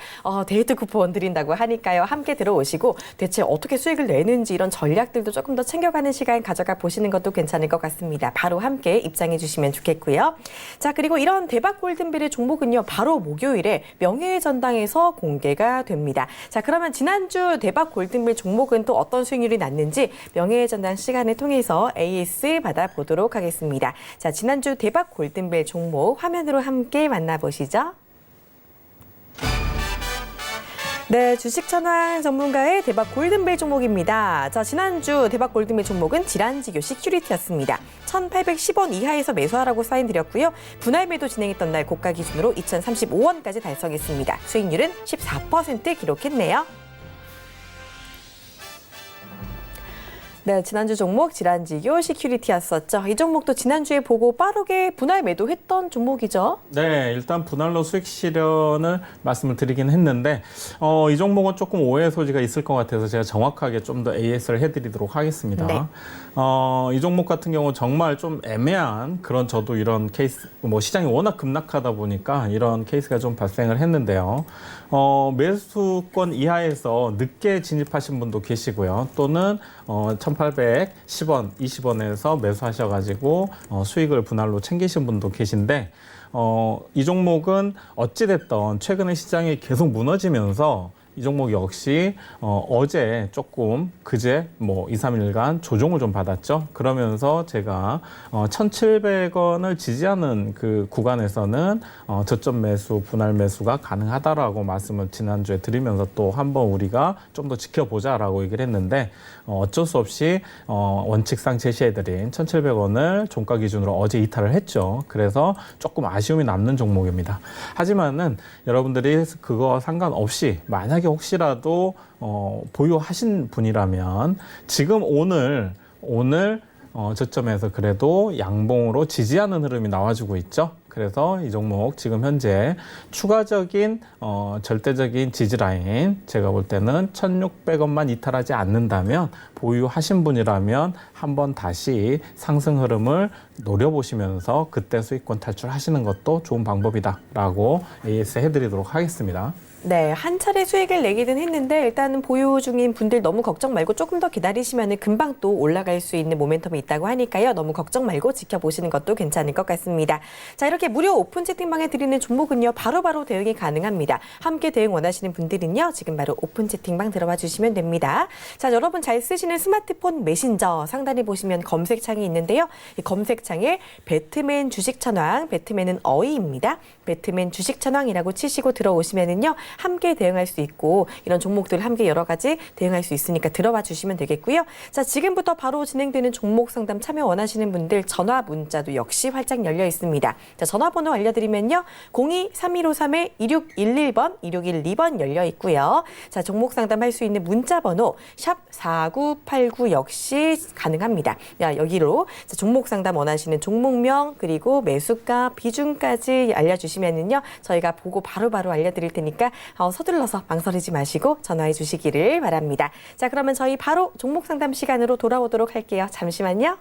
B: 데이트 쿠폰 드린다고 하니까요. 함께 들어오시고 대체 어떻게 수익을 내는지 이런 전략들도 조금 더 챙겨가는 시간 가져가 보시는 것도 괜찮을 것 같습니다. 바로 함께 입장해 주시면 좋겠고요. 자, 그리고 이런 대박 골든벨의 종목은요, 바로 목요일에 명예의 전당에서 공개가 됩니다. 자, 그러면 지난주 대박 골든벨 종목은 또 어떤 수익률이 났는지 명예의 전당 시간을 통해서 AS 받아보도록 하겠습니다. 자, 지난주 대박 골든벨 종목 화면으로 함께 만나보시죠. 네, 주식 천왕 전문가의 대박 골든벨 종목입니다. 자, 지난주 대박 골든벨 종목은 지란지교 시큐리티였습니다. 1,810원 이하에서 매수하라고 사인 드렸고요. 분할 매도 진행했던 날 고가 기준으로 2,035원까지 달성했습니다. 수익률은 14% 기록했네요. 네, 지난주 종목 지란지교 시큐리티였었죠. 이 종목도 지난주에 보고 빠르게 분할 매도했던 종목이죠.
C: 네, 일단 분할로 수익 실현을 말씀을 드리긴 했는데 이 종목은 조금 오해 소지가 있을 것 같아서 제가 정확하게 좀 더 AS를 해드리도록 하겠습니다.
B: 네.
C: 이 종목 같은 경우 정말 좀 애매한 그런 저도 이런 케이스, 뭐 시장이 워낙 급락하다 보니까 이런 케이스가 좀 발생을 했는데요. 매수권 이하에서 늦게 진입하신 분도 계시고요. 또는 1,810원, 20원에서 매수하셔가지고 수익을 분할로 챙기신 분도 계신데 이 종목은 어찌됐던 최근에 시장이 계속 무너지면서 이 종목 역시 어제 조금 그제 뭐 2, 3일간 조정을 좀 받았죠. 그러면서 제가 1,700원을 지지하는 그 구간에서는 저점 매수, 분할 매수가 가능하다라고 말씀을 지난주에 드리면서 또 한번 우리가 좀 더 지켜보자라고 얘기를 했는데 어쩔 수 없이 원칙상 제시해드린 1,700원을 종가 기준으로 어제 이탈을 했죠. 그래서 조금 아쉬움이 남는 종목입니다. 하지만은 여러분들이 그거 상관없이 만약에 혹시라도 보유하신 분이라면 지금 오늘 저점에서 그래도 양봉으로 지지하는 흐름이 나와주고 있죠. 그래서 이 종목 지금 현재 추가적인 절대적인 지지라인 제가 볼 때는 1,600원만 이탈하지 않는다면 보유하신 분이라면 한번 다시 상승 흐름을 노려보시면서 그때 수익권 탈출하시는 것도 좋은 방법이다라고 AS 해드리도록 하겠습니다.
B: 네, 한 차례 수익을 내기는 했는데 일단은 보유 중인 분들 너무 걱정 말고 조금 더 기다리시면 금방 또 올라갈 수 있는 모멘텀이 있다고 하니까요. 너무 걱정 말고 지켜보시는 것도 괜찮을 것 같습니다. 자, 이렇게 무료 오픈 채팅방에 드리는 종목은요. 바로바로 대응이 가능합니다. 함께 대응 원하시는 분들은요. 지금 바로 오픈 채팅방 들어와 주시면 됩니다. 자, 여러분 잘 쓰시는 스마트폰 메신저 상단에 보시면 검색창이 있는데요. 이 검색창에 배트맨 주식천왕, 배트맨은 어이입니다. 배트맨 주식천왕이라고 치시고 들어오시면은요. 함께 대응할 수 있고 이런 종목들 함께 여러 가지 대응할 수 있으니까 들어와 주시면 되겠고요. 자, 지금부터 바로 진행되는 종목 상담 참여 원하시는 분들 전화 문자도 역시 활짝 열려 있습니다. 자, 전화번호 알려드리면요. 02-3153-2611번, 2612번 열려 있고요. 자, 종목 상담할 수 있는 문자 번호 샵 4989 역시 가능합니다. 야, 여기로 자, 종목 상담 원하시는 종목명 그리고 매수가 비중까지 알려주시면은요. 저희가 보고 바로바로 알려드릴 테니까 서둘러서 망설이지 마시고 전화해 주시기를 바랍니다. 자, 그러면 저희 바로 종목 상담 시간으로 돌아오도록 할게요. 잠시만요.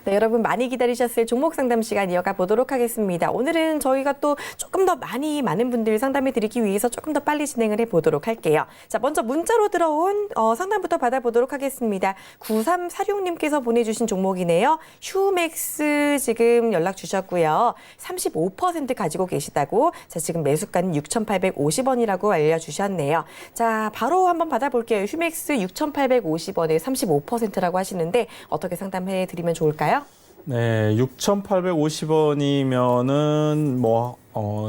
B: 네, 여러분 많이 기다리셨을 종목 상담 시간 이어가 보도록 하겠습니다. 오늘은 저희가 또 조금 더 많은 분들 상담해 드리기 위해서 조금 더 빨리 진행을 해 보도록 할게요. 자, 먼저 문자로 들어온 상담부터 받아보도록 하겠습니다. 9346님께서 보내주신 종목이네요. 휴맥스 지금 연락 주셨고요. 35% 가지고 계시다고. 자, 지금 매수가는 6,850원이라고 알려주셨네요. 자, 바로 한번 받아볼게요. 휴맥스 6,850원에 35%라고 하시는데 어떻게 상담해 드리면 좋을까요?
C: 네, 6,850원이면은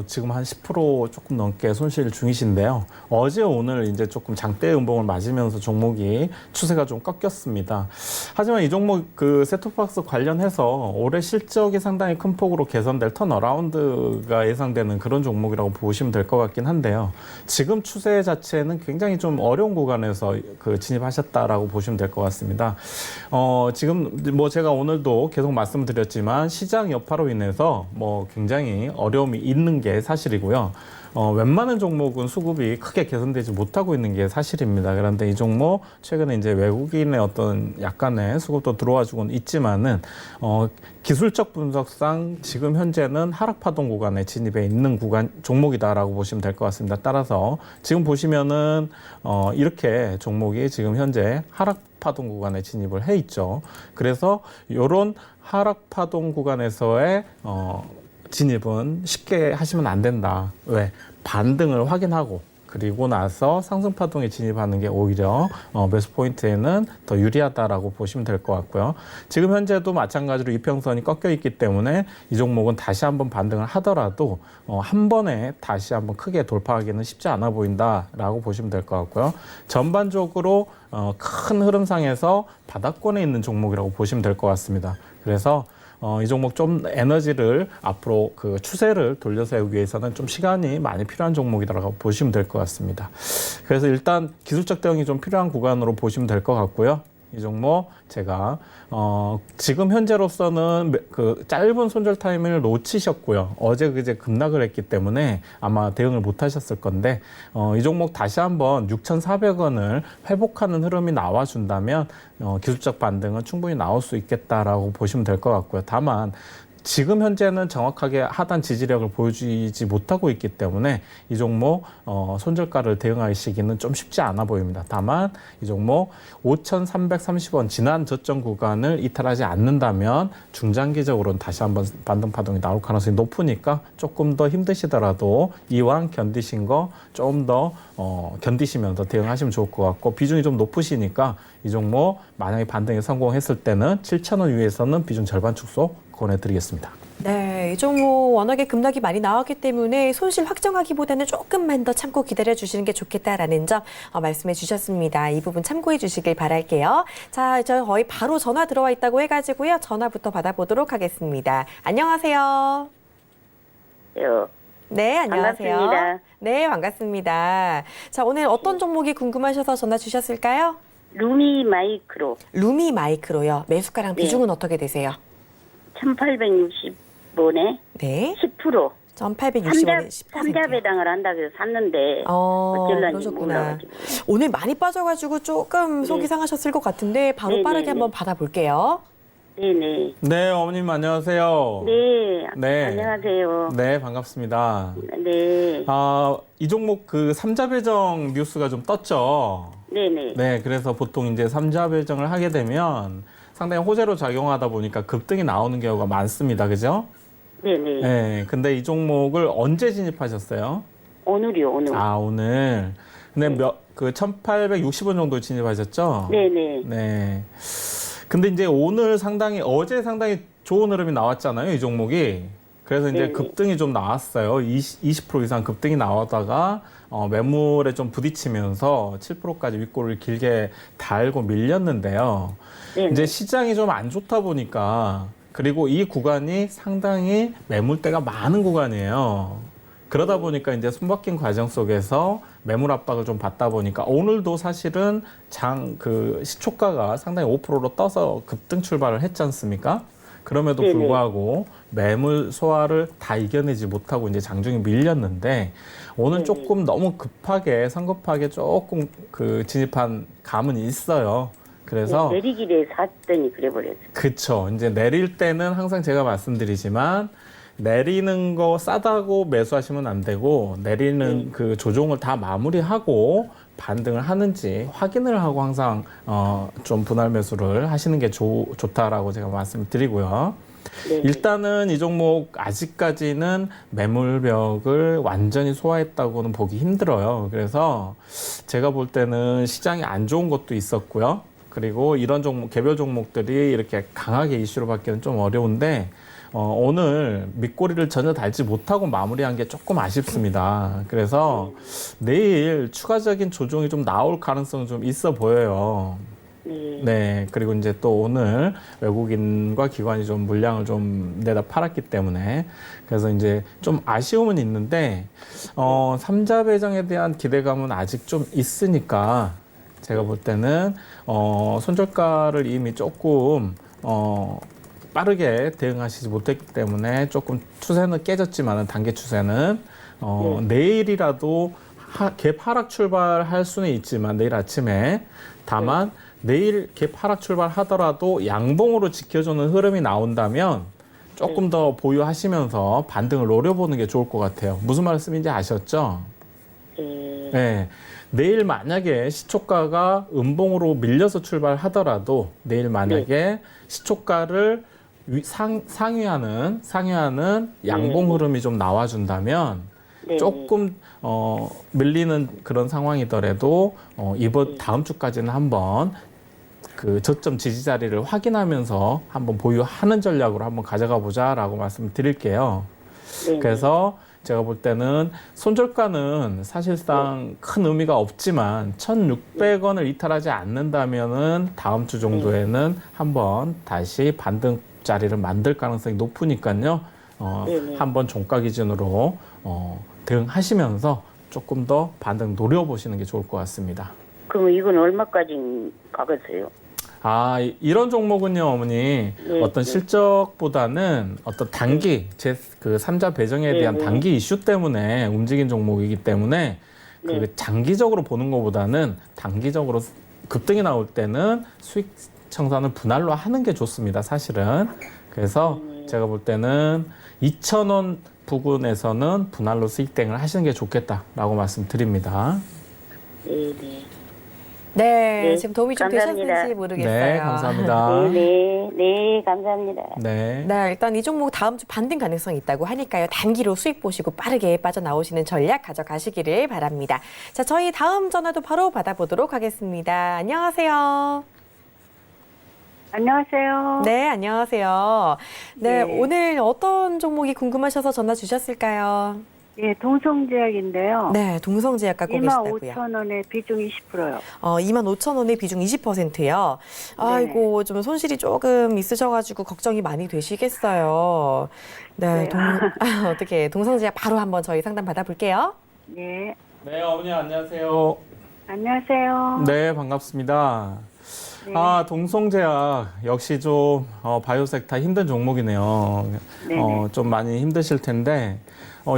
C: 지금 한 10% 조금 넘게 손실 중이신데요. 어제 오늘 이제 조금 장대 음봉을 맞으면서 종목이 추세가 좀 꺾였습니다. 하지만 이 종목 그 셋톱박스 관련해서 올해 실적이 상당히 큰 폭으로 개선될 턴어라운드가 예상되는 그런 종목이라고 보시면 될 것 같긴 한데요. 지금 추세 자체는 굉장히 좀 어려운 구간에서 진입하셨다라고 보시면 될 것 같습니다. 지금 제가 오늘도 계속 말씀드렸지만 시장 여파로 인해서 굉장히 어려움이 있는 게 사실이고요. 웬만한 종목은 수급이 크게 개선되지 못하고 있는 게 사실입니다. 그런데 이 종목 최근에 이제 외국인의 어떤 약간의 수급도 들어와 주고는 있지만은 기술적 분석상 지금 현재는 하락 파동 구간에 진입해 있는 종목이다라고 보시면 될 것 같습니다. 따라서 지금 보시면은 이렇게 종목이 지금 현재 하락 파동 구간에 진입을 해 있죠. 그래서 이런 하락 파동 구간에서의 진입은 쉽게 하시면 안 된다. 왜? 반등을 확인하고 그리고 나서 상승 파동에 진입하는 게 오히려 매수 포인트에는 더 유리하다라고 보시면 될 것 같고요. 지금 현재도 마찬가지로 이평선이 꺾여 있기 때문에 이 종목은 다시 한번 반등을 하더라도 한 번에 다시 한번 크게 돌파하기는 쉽지 않아 보인다라고 보시면 될 것 같고요. 전반적으로 큰 흐름상에서 바닥권에 있는 종목이라고 보시면 될 것 같습니다. 그래서 이 종목 좀 에너지를 앞으로 그 추세를 돌려세우기 위해서는 좀 시간이 많이 필요한 종목이라고 보시면 될 것 같습니다. 그래서 일단 기술적 대응이 좀 필요한 구간으로 보시면 될 것 같고요. 이 종목 제가 지금 현재로서는 그 짧은 손절 타이밍을 놓치셨고요. 어제 그제 급락을 했기 때문에 아마 대응을 못 하셨을 건데 이 종목 다시 한번 6,400원을 회복하는 흐름이 나와준다면 기술적 반등은 충분히 나올 수 있겠다라고 보시면 될 것 같고요. 다만 지금 현재는 정확하게 하단 지지력을 보여주지 못하고 있기 때문에 이 종목 손절가를 대응하시기는 좀 쉽지 않아 보입니다. 다만 이 종목 5,330원 지난 저점 구간을 이탈하지 않는다면 중장기적으로는 다시 한번 반등 파동이 나올 가능성이 높으니까 조금 더 힘드시더라도 이왕 견디신 거 좀 더 견디시면서 대응하시면 좋을 것 같고, 비중이 좀 높으시니까 이 종목 만약에 반등에 성공했을 때는 7,000원 위에서는 비중 절반 축소 권해드리겠습니다.
B: 네, 이 종목 워낙에 급락이 많이 나왔기 때문에 손실 확정하기보다는 조금만 더 참고 기다려 주시는 게 좋겠다라는 점 말씀해 주셨습니다. 이 부분 참고해 주시길 바랄게요. 자, 저 거의 바로 전화 들어와 있다고 해가지고요. 전화부터 받아보도록 하겠습니다. 안녕하세요. 네, 안녕하세요.
D: 반갑습니다.
B: 네, 반갑습니다. 자, 오늘 어떤 종목이 궁금하셔서 전화 주셨을까요?
D: 루미 마이크로
B: 루미 마이크로요. 매수가랑 비중은 어떻게 되세요?
D: 1860원에
B: 네,
D: 10%
B: 1,860원에 10%요.
D: 삼자 배당을 한다고 해서 샀는데 어쩔런지
B: 그러셨구나.
D: 몰라가지고.
B: 오늘 많이 빠져가지고 조금 속이
D: 네.
B: 상하셨을 것 같은데 바로
D: 네,
B: 빠르게
D: 네,
B: 한번
D: 네.
B: 받아볼게요.
D: 네네.
C: 네, 어머님 안녕하세요.
D: 네.
C: 네.
D: 안녕하세요.
C: 네, 반갑습니다.
D: 네.
C: 이 종목 그 삼자 배정 뉴스가 좀 떴죠.
D: 네네.
C: 네, 그래서 보통 이제 삼자 배정을 하게 되면 상당히 호재로 작용하다 보니까 급등이 나오는 경우가 많습니다. 그죠?
D: 네네.
C: 네, 근데 이 종목을 언제 진입하셨어요?
D: 오늘이요, 오늘.
C: 오늘. 근데 1,860원 정도 진입하셨죠?
D: 네네.
C: 네. 근데 이제 오늘 어제 상당히 좋은 흐름이 나왔잖아요, 이 종목이. 그래서 이제
D: 네네.
C: 급등이 좀 나왔어요. 20% 이상 급등이 나오다가 매물에 좀 부딪히면서 7%까지 윗골을 길게 달고 밀렸는데요.
D: 네네.
C: 이제 시장이 좀 안 좋다 보니까, 그리고 이 구간이 상당히 매물대가 많은 구간이에요. 그러다 보니까 이제 손바뀐 과정 속에서 매물 압박을 좀 받다 보니까 오늘도 사실은 시초가가 상당히 5%로 떠서 급등 출발을 했지 않습니까? 그럼에도
D: 네네.
C: 불구하고 매물 소화를 다 이겨내지 못하고 이제 장중에 밀렸는데, 오늘
D: 네네.
C: 조금 너무 성급하게 조금 진입한 감은 있어요. 그래서
D: 내리길에 샀더니 그래버렸어요.
C: 그쵸. 이제 내릴 때는 항상 제가 말씀드리지만, 내리는 거 싸다고 매수하시면 안 되고, 내리는 그 조종을 다 마무리하고 반등을 하는지 확인을 하고 항상 좀 분할 매수를 하시는 게 좋다라고 제가 말씀을 드리고요.
D: 네.
C: 일단은 이 종목 아직까지는 매물벽을 완전히 소화했다고는 보기 힘들어요. 그래서 제가 볼 때는 시장이 안 좋은 것도 있었고요. 그리고 이런 개별 종목들이 이렇게 강하게 이슈로 받기는 좀 어려운데, 오늘 밑꼬리를 전혀 달지 못하고 마무리한 게 조금 아쉽습니다. 그래서 내일 추가적인 조정이 좀 나올 가능성은 좀 있어 보여요.
D: 네.
C: 네. 그리고 이제 또 오늘 외국인과 기관이 좀 물량을 좀 내다 팔았기 때문에, 그래서 이제 좀 아쉬움은 있는데, 삼자 배정에 대한 기대감은 아직 좀 있으니까, 제가 볼 때는 손절가를 이미 조금 빠르게 대응하시지 못했기 때문에 조금 추세는 깨졌지만은, 단기 추세는 내일이라도 갭 하락 출발할 수는 있지만, 내일 아침에, 다만 내일 갭 하락 출발하더라도 양봉으로 지켜주는 흐름이 나온다면 조금 더 보유하시면서 반등을 노려보는 게 좋을 것 같아요. 무슨 말씀인지 아셨죠?
D: 네.
C: 네. 내일 만약에 시초가가 음봉으로 밀려서 출발하더라도, 내일 만약에 시초가를 상회하는 양봉 흐름이 좀 나와준다면,
D: 네.
C: 조금 밀리는 그런 상황이더라도 다음 주까지는 한번 그 저점 지지 자리를 확인하면서 한번 보유하는 전략으로 한번 가져가 보자라고 말씀드릴게요.
D: 네.
C: 그래서 제가 볼 때는 손절가는 사실상 큰 의미가 없지만 1,600원을 이탈하지 않는다면은 다음 주 정도에는 한번 다시 반등 자리를 만들 가능성이 높으니까요.
D: 네네.
C: 한번 종가 기준으로 대응하시면서 조금 더 반등 노려보시는 게 좋을 것 같습니다.
D: 그럼 이건 얼마까지 가겠어요?
C: 이런 종목은요, 어머니,
D: 네,
C: 어떤
D: 네.
C: 실적보다는 어떤 단기, 그 삼자 배정에
D: 네,
C: 대한
D: 네.
C: 단기 이슈 때문에 움직인 종목이기 때문에,
D: 네.
C: 그 장기적으로 보는 것보다는 단기적으로 급등이 나올 때는 수익 청산을 분할로 하는 게 좋습니다, 사실은. 그래서
D: 네.
C: 제가 볼 때는 2,000원 부근에서는 분할로 수익 대응을 하시는 게 좋겠다라고 말씀드립니다.
D: 네, 네.
B: 네,
D: 네,
B: 지금 도움이 좀
D: 감사합니다.
B: 되셨는지 모르겠어요.
C: 네, 감사합니다.
D: 네, 네, 네, 감사합니다.
C: 네.
B: 네, 일단 이 종목 다음 주 반등 가능성이 있다고 하니까요. 단기로 수익 보시고 빠르게 빠져나오시는 전략 가져가시기를 바랍니다. 자, 저희 다음 전화도 바로 받아보도록 하겠습니다. 안녕하세요.
E: 안녕하세요.
B: 네, 안녕하세요. 네,
E: 네.
B: 오늘 어떤 종목이 궁금하셔서 전화 주셨을까요?
E: 예, 동성제약인데요.
B: 네, 동성제약 갖고 계시다고요.
E: 25,000원에 비중 20%요.
B: 25,000원의 비중 20%요. 아이고, 좀 손실이 조금 있으셔가지고 걱정이 많이 되시겠어요. 네,
E: 네.
B: 어떻게 동성제약 바로 한번 저희 상담 받아볼게요.
E: 예.
C: 네, 어머니 안녕하세요.
E: 안녕하세요.
C: 네, 반갑습니다.
E: 네.
C: 동성제약 역시 좀 바이오 섹터 힘든 종목이네요.
E: 네네.
C: 좀 많이 힘드실 텐데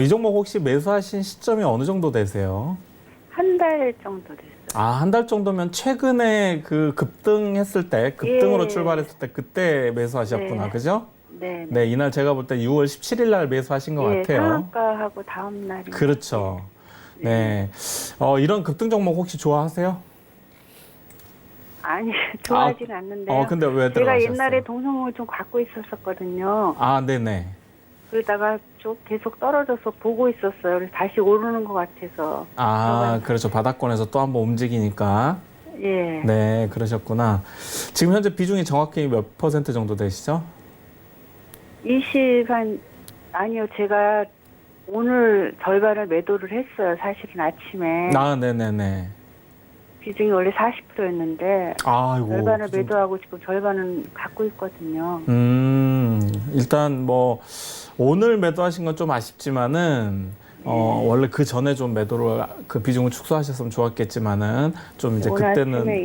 C: 이 종목 혹시 매수하신 시점이 어느 정도 되세요?
E: 한 달 정도 됐어요.
C: 한 달 정도면 최근에 그 급등했을 때, 급등으로
E: 예.
C: 출발했을 때 그때 매수하셨구나,
E: 네.
C: 그죠?
E: 네.
C: 네, 이날 제가 볼 때 6월 17일 날 매수하신 것
E: 예,
C: 같아요.
E: 상한가하고 다음 날이.
C: 그렇죠. 네. 이런 급등 종목 혹시 좋아하세요?
E: 아니, 좋아하진 않는데요.
C: 근데 왜
E: 제가
C: 들어가셨어요?
E: 옛날에 동성을 좀 갖고 있었었거든요.
C: 네네.
E: 그러다가 좀 계속 떨어져서 보고 있었어요. 그래서 다시 오르는 것 같아서.
C: 그렇죠. 바닥권에서 또 한번 움직이니까.
E: 예.
C: 네, 그러셨구나. 지금 현재 비중이 정확히 몇 % 정도 되시죠?
E: 아니요, 제가 오늘 절반을 매도를 했어요. 사실은 아침에.
C: 네네네.
E: 비중이 원래 40%였는데,
C: 아이고.
E: 절반을
C: 그 정도.
E: 매도하고 지금 절반은 갖고 있거든요.
C: 일단 뭐 오늘 매도하신 건 좀 아쉽지만은 원래 그 전에 좀 매도를 그 비중을 축소하셨으면 좋았겠지만은 좀 이제
E: 오늘
C: 그때는
E: 아침에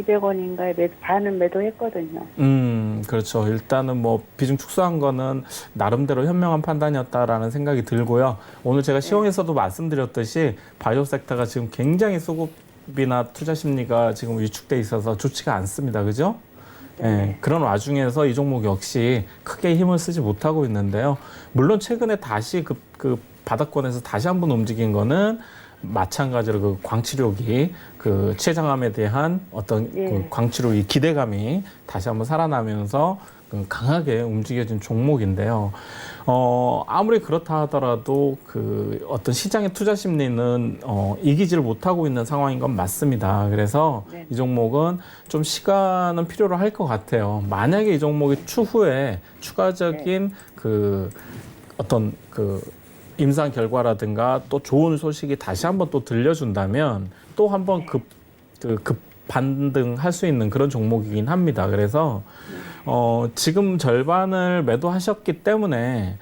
E: 22,200원인가에 반은 매도했거든요.
C: 그렇죠. 일단은 뭐 비중 축소한 거는 나름대로 현명한 판단이었다라는 생각이 들고요. 오늘 제가 시황에서도 말씀드렸듯이 바이오 섹터가 지금 굉장히 수급이나 투자 심리가 지금 위축돼 있어서 좋지가 않습니다. 그죠? 네, 그런 와중에서 이 종목 역시 크게 힘을 쓰지 못하고 있는데요. 물론 최근에 다시 그 바닥권에서 다시 한번 움직인 거는 마찬가지로 그 광치료기 그 췌장암에 대한 어떤 그 광치료기 기대감이 다시 한번 살아나면서 강하게 움직여진 종목인데요. 아무리 그렇다 하더라도 그 어떤 시장의 투자 심리는 이기지를 못하고 있는 상황인 건 맞습니다. 그래서 이 종목은 좀 시간은 필요로 할 것 같아요. 만약에 이 종목이 추후에 추가적인 그 어떤 그 임상 결과라든가 또 좋은 소식이 다시 한번 또 들려준다면 또 한번 급 반등할 수 있는 그런 종목이긴 합니다. 그래서 지금 절반을 매도하셨기 때문에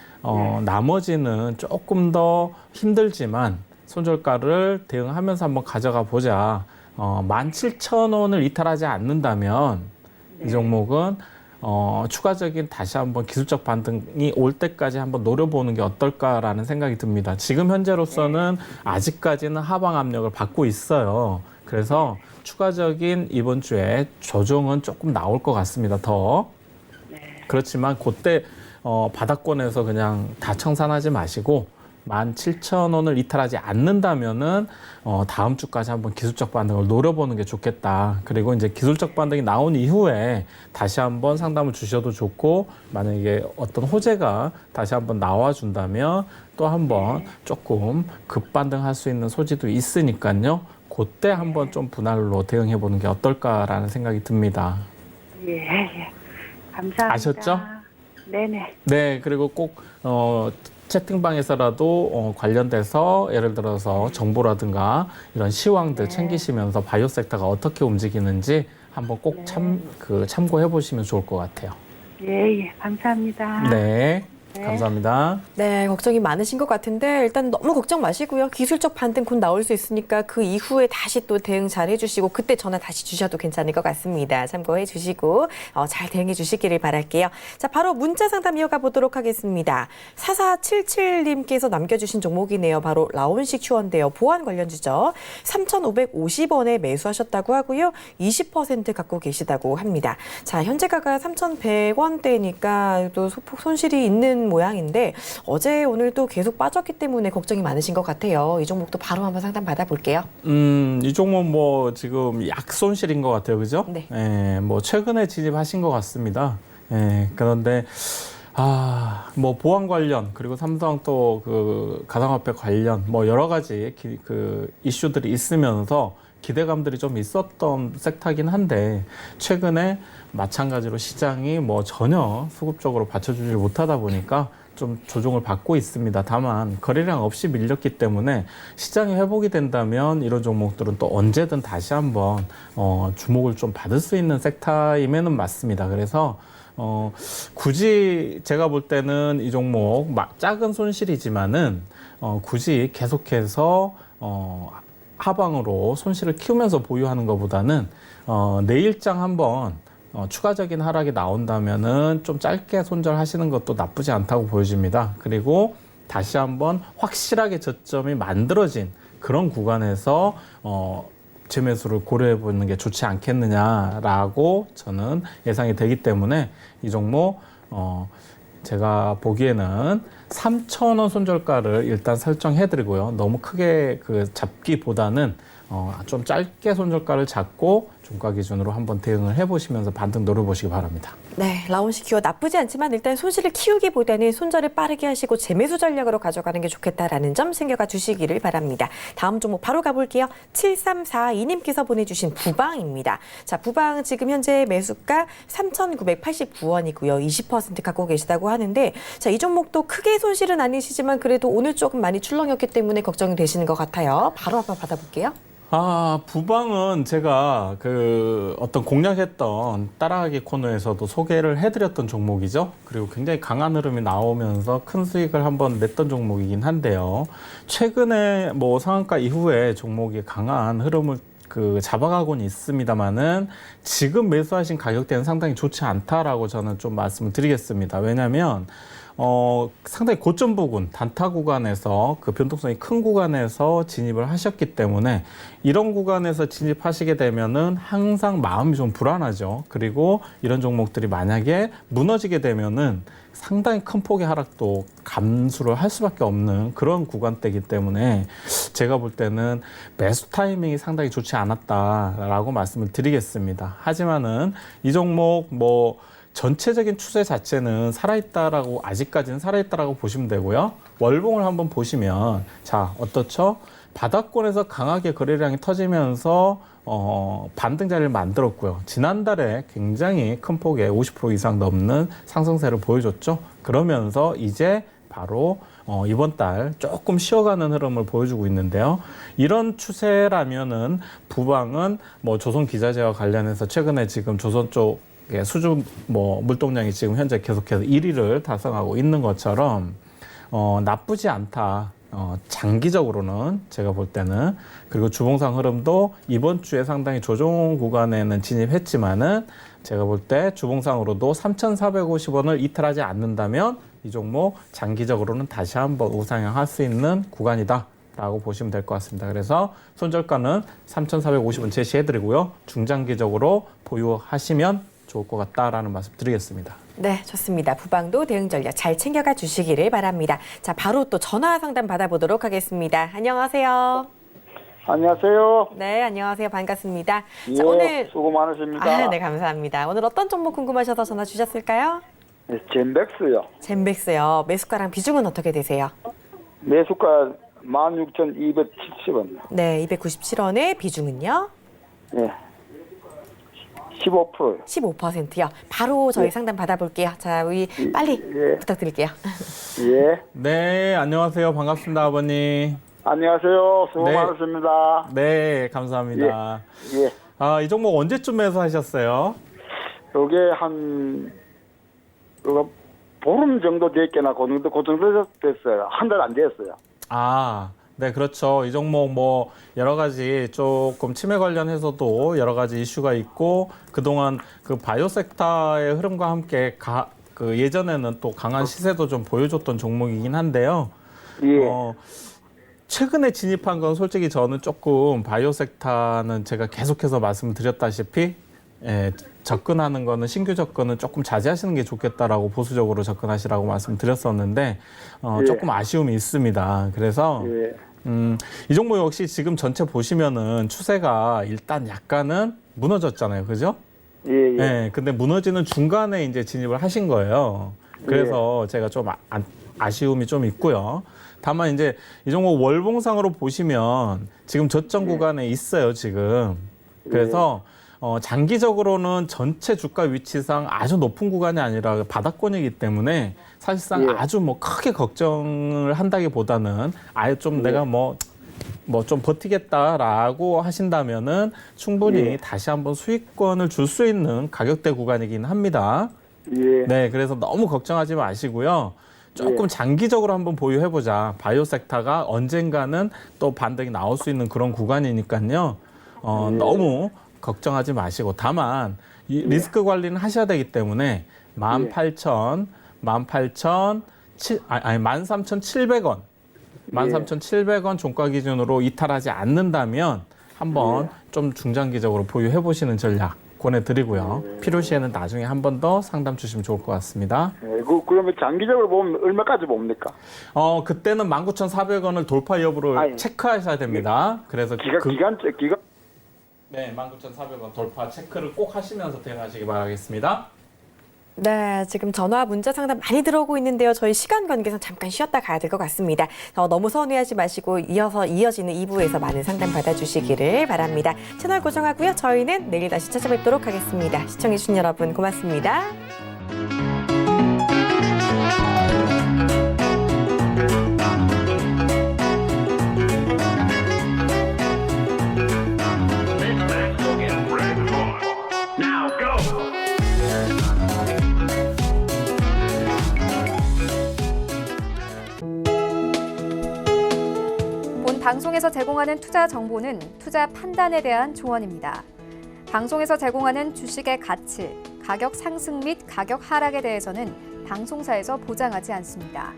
C: 나머지는 조금 더 힘들지만 손절가를 대응하면서 한번 가져가 보자. 17,000원을 이탈하지 않는다면 이 종목은 추가적인 다시 한번 기술적 반등이 올 때까지 한번 노려보는 게 어떨까라는 생각이 듭니다. 지금 현재로서는 아직까지는 하방 압력을 받고 있어요. 그래서 추가적인 이번 주에 조정은 조금 나올 것 같습니다. 더. 그렇지만 그때 바닥권에서 그냥 다 청산하지 마시고 17,000원을 이탈하지 않는다면은 다음 주까지 한번 기술적 반등을 노려보는 게 좋겠다. 그리고 이제 기술적 반등이 나온 이후에 다시 한번 상담을 주셔도 좋고 만약에 어떤 호재가 다시 한번 나와준다면 또 한번 조금 급반등할 수 있는 소지도 있으니까요. 그때 한번 좀 분할로 대응해보는 게 어떨까라는 생각이 듭니다.
E: 예. 감사합니다.
C: 아셨죠?
E: 네네.
C: 네, 그리고 꼭 채팅방에서라도 관련돼서 예를 들어서 정보라든가 이런 시황들 챙기시면서 바이오 섹터가 어떻게 움직이는지 한번 꼭 참고해 보시면 좋을 것 같아요.
E: 예, 감사합니다.
C: 네. 감사합니다.
B: 네, 걱정이 많으신 것 같은데 일단 너무 걱정 마시고요. 기술적 반등 곧 나올 수 있으니까 그 이후에 다시 또 대응 잘 해주시고 그때 전화 다시 주셔도 괜찮을 것 같습니다. 참고해 주시고 잘 대응해 주시기를 바랄게요. 자, 바로 문자 상담 이어가 보도록 하겠습니다. 4477님께서 남겨주신 종목이네요. 바로 라온식 추원데요. 보안 관련주죠. 3,550원에 매수하셨다고 하고요. 20% 갖고 계시다고 합니다. 자, 현재가가 3,100원대니까 또 소폭 손실이 있는 모양인데 어제 오늘 또 계속 빠졌기 때문에 걱정이 많으신 것 같아요. 이 종목도 바로 한번 상담 받아볼게요.
C: 이 종목 뭐 지금 약 손실인 것 같아요, 그죠?
B: 네.
C: 예, 뭐 최근에 진입하신 것 같습니다. 예, 그런데 뭐 보안 관련 그리고 삼성 또 그 가상화폐 관련 뭐 여러 가지 그 이슈들이 있으면서 기대감들이 좀 있었던 섹터긴 한데 최근에 마찬가지로 시장이 뭐 전혀 수급적으로 받쳐주지 못하다 보니까 좀 조정을 받고 있습니다. 다만 거래량 없이 밀렸기 때문에 시장이 회복이 된다면 이런 종목들은 또 언제든 다시 한번 주목을 좀 받을 수 있는 섹터임에는 맞습니다. 그래서 굳이 제가 볼 때는 이 종목 작은 손실이지만은 굳이 계속해서 하방으로 손실을 키우면서 보유하는 것보다는 내일장 한번 추가적인 하락이 나온다면은 좀 짧게 손절하시는 것도 나쁘지 않다고 보여집니다. 그리고 다시 한번 확실하게 저점이 만들어진 그런 구간에서 재매수를 고려해 보는 게 좋지 않겠느냐라고 저는 예상이 되기 때문에 이 종목 제가 보기에는 3,000원 손절가를 일단 설정해드리고요. 너무 크게 잡기보다는 좀 짧게 손절가를 잡고 종가 기준으로 한번 대응을 해보시면서 반등 노려보시기 바랍니다.
B: 네, 라온식 기어 나쁘지 않지만 일단 손실을 키우기보다는 손절을 빠르게 하시고 재매수 전략으로 가져가는 게 좋겠다라는 점 챙겨가 주시기를 바랍니다. 다음 종목 바로 가볼게요. 7342님께서 보내주신 부방입니다. 자, 부방 지금 현재 매수가 3,989원이고요. 20% 갖고 계시다고 하는데 자, 이 종목도 크게 손실은 아니시지만 그래도 오늘 조금 많이 출렁였기 때문에 걱정이 되시는 것 같아요. 바로 한번 받아볼게요.
C: 부방은 제가 어떤 공략했던 따라하기 코너에서도 소개를 해드렸던 종목이죠. 그리고 굉장히 강한 흐름이 나오면서 큰 수익을 한번 냈던 종목이긴 한데요. 최근에 뭐 상한가 이후에 종목이 강한 흐름을 잡아가고는 있습니다만은 지금 매수하신 가격대는 상당히 좋지 않다라고 저는 좀 말씀을 드리겠습니다. 왜냐하면 상당히 고점 부근, 단타 구간에서 그 변동성이 큰 구간에서 진입을 하셨기 때문에 이런 구간에서 진입하시게 되면은 항상 마음이 좀 불안하죠. 그리고 이런 종목들이 만약에 무너지게 되면은 상당히 큰 폭의 하락도 감수를 할 수밖에 없는 그런 구간대이기 때문에 제가 볼 때는 매수 타이밍이 상당히 좋지 않았다라고 말씀을 드리겠습니다. 하지만은 이 종목 전체적인 추세 자체는 살아있다라고 아직까지는 살아있다라고 보시면 되고요. 월봉을 한번 보시면 자 어떻죠? 바닥권에서 강하게 거래량이 터지면서 반등 자리를 만들었고요. 지난달에 굉장히 큰 폭의 50% 이상 넘는 상승세를 보여줬죠. 그러면서 이제 바로 이번 달 조금 쉬어가는 흐름을 보여주고 있는데요. 이런 추세라면은 부방은 조선기자재와 관련해서 최근에 지금 조선 쪽 수주 물동량이 지금 현재 계속해서 1위를 달성하고 있는 것처럼 나쁘지 않다. 장기적으로는 제가 볼 때는 그리고 주봉상 흐름도 이번 주에 상당히 조정 구간에는 진입했지만은 제가 볼 때 주봉상으로도 3,450원을 이탈하지 않는다면 이 종목 장기적으로는 다시 한번 우상향할 수 있는 구간이다. 라고 보시면 될 것 같습니다. 그래서 손절가는 3,450원 제시해드리고요. 중장기적으로 보유하시면 좋을 것 같다라는 말씀 드리겠습니다.
B: 네, 좋습니다. 부방도 대응 전략 잘 챙겨가 주시기를 바랍니다. 자, 바로 또 전화 상담 받아보도록 하겠습니다. 안녕하세요.
F: 안녕하세요.
B: 네, 안녕하세요. 반갑습니다.
F: 예,
B: 자, 오늘
F: 수고 많으십니다.
B: 네, 감사합니다. 오늘 어떤 종목 궁금하셔서 전화 주셨을까요?
F: 네, 젠백스요.
B: 젠백스요. 매수가랑 비중은 어떻게 되세요?
F: 매수가 16,270원.
B: 네, 297원의 비중은요?
F: 네. 15%요.
B: 15%요. 바로 저희 상담 받아볼게요. 자, 우리 빨리 부탁드릴게요.
F: 예.
C: 네, 안녕하세요. 반갑습니다, 아버님.
F: 안녕하세요. 수고
C: 네.
F: 많으십니다.
C: 네, 감사합니다.
F: 예.
C: 이 종목 언제쯤 매수하셨어요?
F: 요게 보름 정도 됐게나 그 정도 됐어요. 한 달 안 됐어요.
C: 아, 네, 그렇죠. 이 종목 뭐 여러 가지 조금 치매 관련해서도 여러 가지 이슈가 있고 그동안 그 바이오 섹터의 흐름과 함께 그 예전에는 또 강한 시세도 좀 보여줬던 종목이긴 한데요.
F: 예.
C: 최근에 진입한 건 솔직히 저는 조금 바이오 섹터는 제가 계속해서 말씀드렸다시피 접근하는 거는 신규 접근은 조금 자제하시는 게 좋겠다라고 보수적으로 접근하시라고 말씀드렸었는데
F: 예.
C: 조금 아쉬움이 있습니다. 그래서
F: 예.
C: 이 종목 역시 지금 전체 보시면은 추세가 일단 약간은 무너졌잖아요. 그죠?
F: 예. 예.
C: 네, 근데 무너지는 중간에 이제 진입을 하신 거예요. 그래서 제가 좀 아쉬움이 좀 있고요. 다만 이제 이 종목 월봉상으로 보시면 지금 저점 구간에 있어요, 지금. 그래서 장기적으로는 전체 주가 위치상 아주 높은 구간이 아니라 바닥권이기 때문에 사실상
F: 예.
C: 아주 뭐 크게 걱정을 한다기보다는 아예 좀 내가 뭐 좀 버티겠다라고 하신다면은 충분히
F: 예.
C: 다시 한번 수익권을 줄 수 있는 가격대 구간이긴 합니다.
F: 예.
C: 네, 그래서 너무 걱정하지 마시고요. 조금 장기적으로 한번 보유해보자. 바이오 섹터가 언젠가는 또 반등이 나올 수 있는 그런 구간이니까요. 너무 걱정하지 마시고 다만 이 리스크 관리는 하셔야 되기 때문에 13,700원 13,700원 종가 기준으로 이탈하지 않는다면 한번 좀 중장기적으로 보유해 보시는 전략 권해드리고요. 필요시에는 나중에 한 번 더 상담 주시면 좋을 것 같습니다.
F: 예. 그러면 장기적으로 보면 얼마까지 봅니까?
C: 그때는 19,400원을 돌파 여부를
F: 아니,
C: 체크하셔야 됩니다. 그래서
F: 기간
C: 네, 19,400원 돌파 체크를 꼭 하시면서 대응하시기 바라겠습니다.
B: 네, 지금 전화 문자 상담 많이 들어오고 있는데요. 저희 시간 관계상 잠깐 쉬었다 가야 될 것 같습니다. 너무 서운해하지 마시고 이어지는 2부에서 많은 상담 받아주시기를 바랍니다. 채널 고정하고요. 저희는 내일 다시 찾아뵙도록 하겠습니다. 시청해주신 여러분 고맙습니다.
A: 본 방송에서 제공하는 투자 정보는 투자 판단에 대한 조언입니다. 방송에서 제공하는 주식의 가치, 가격 상승 및 가격 하락에 대해서는 방송사에서 보장하지 않습니다.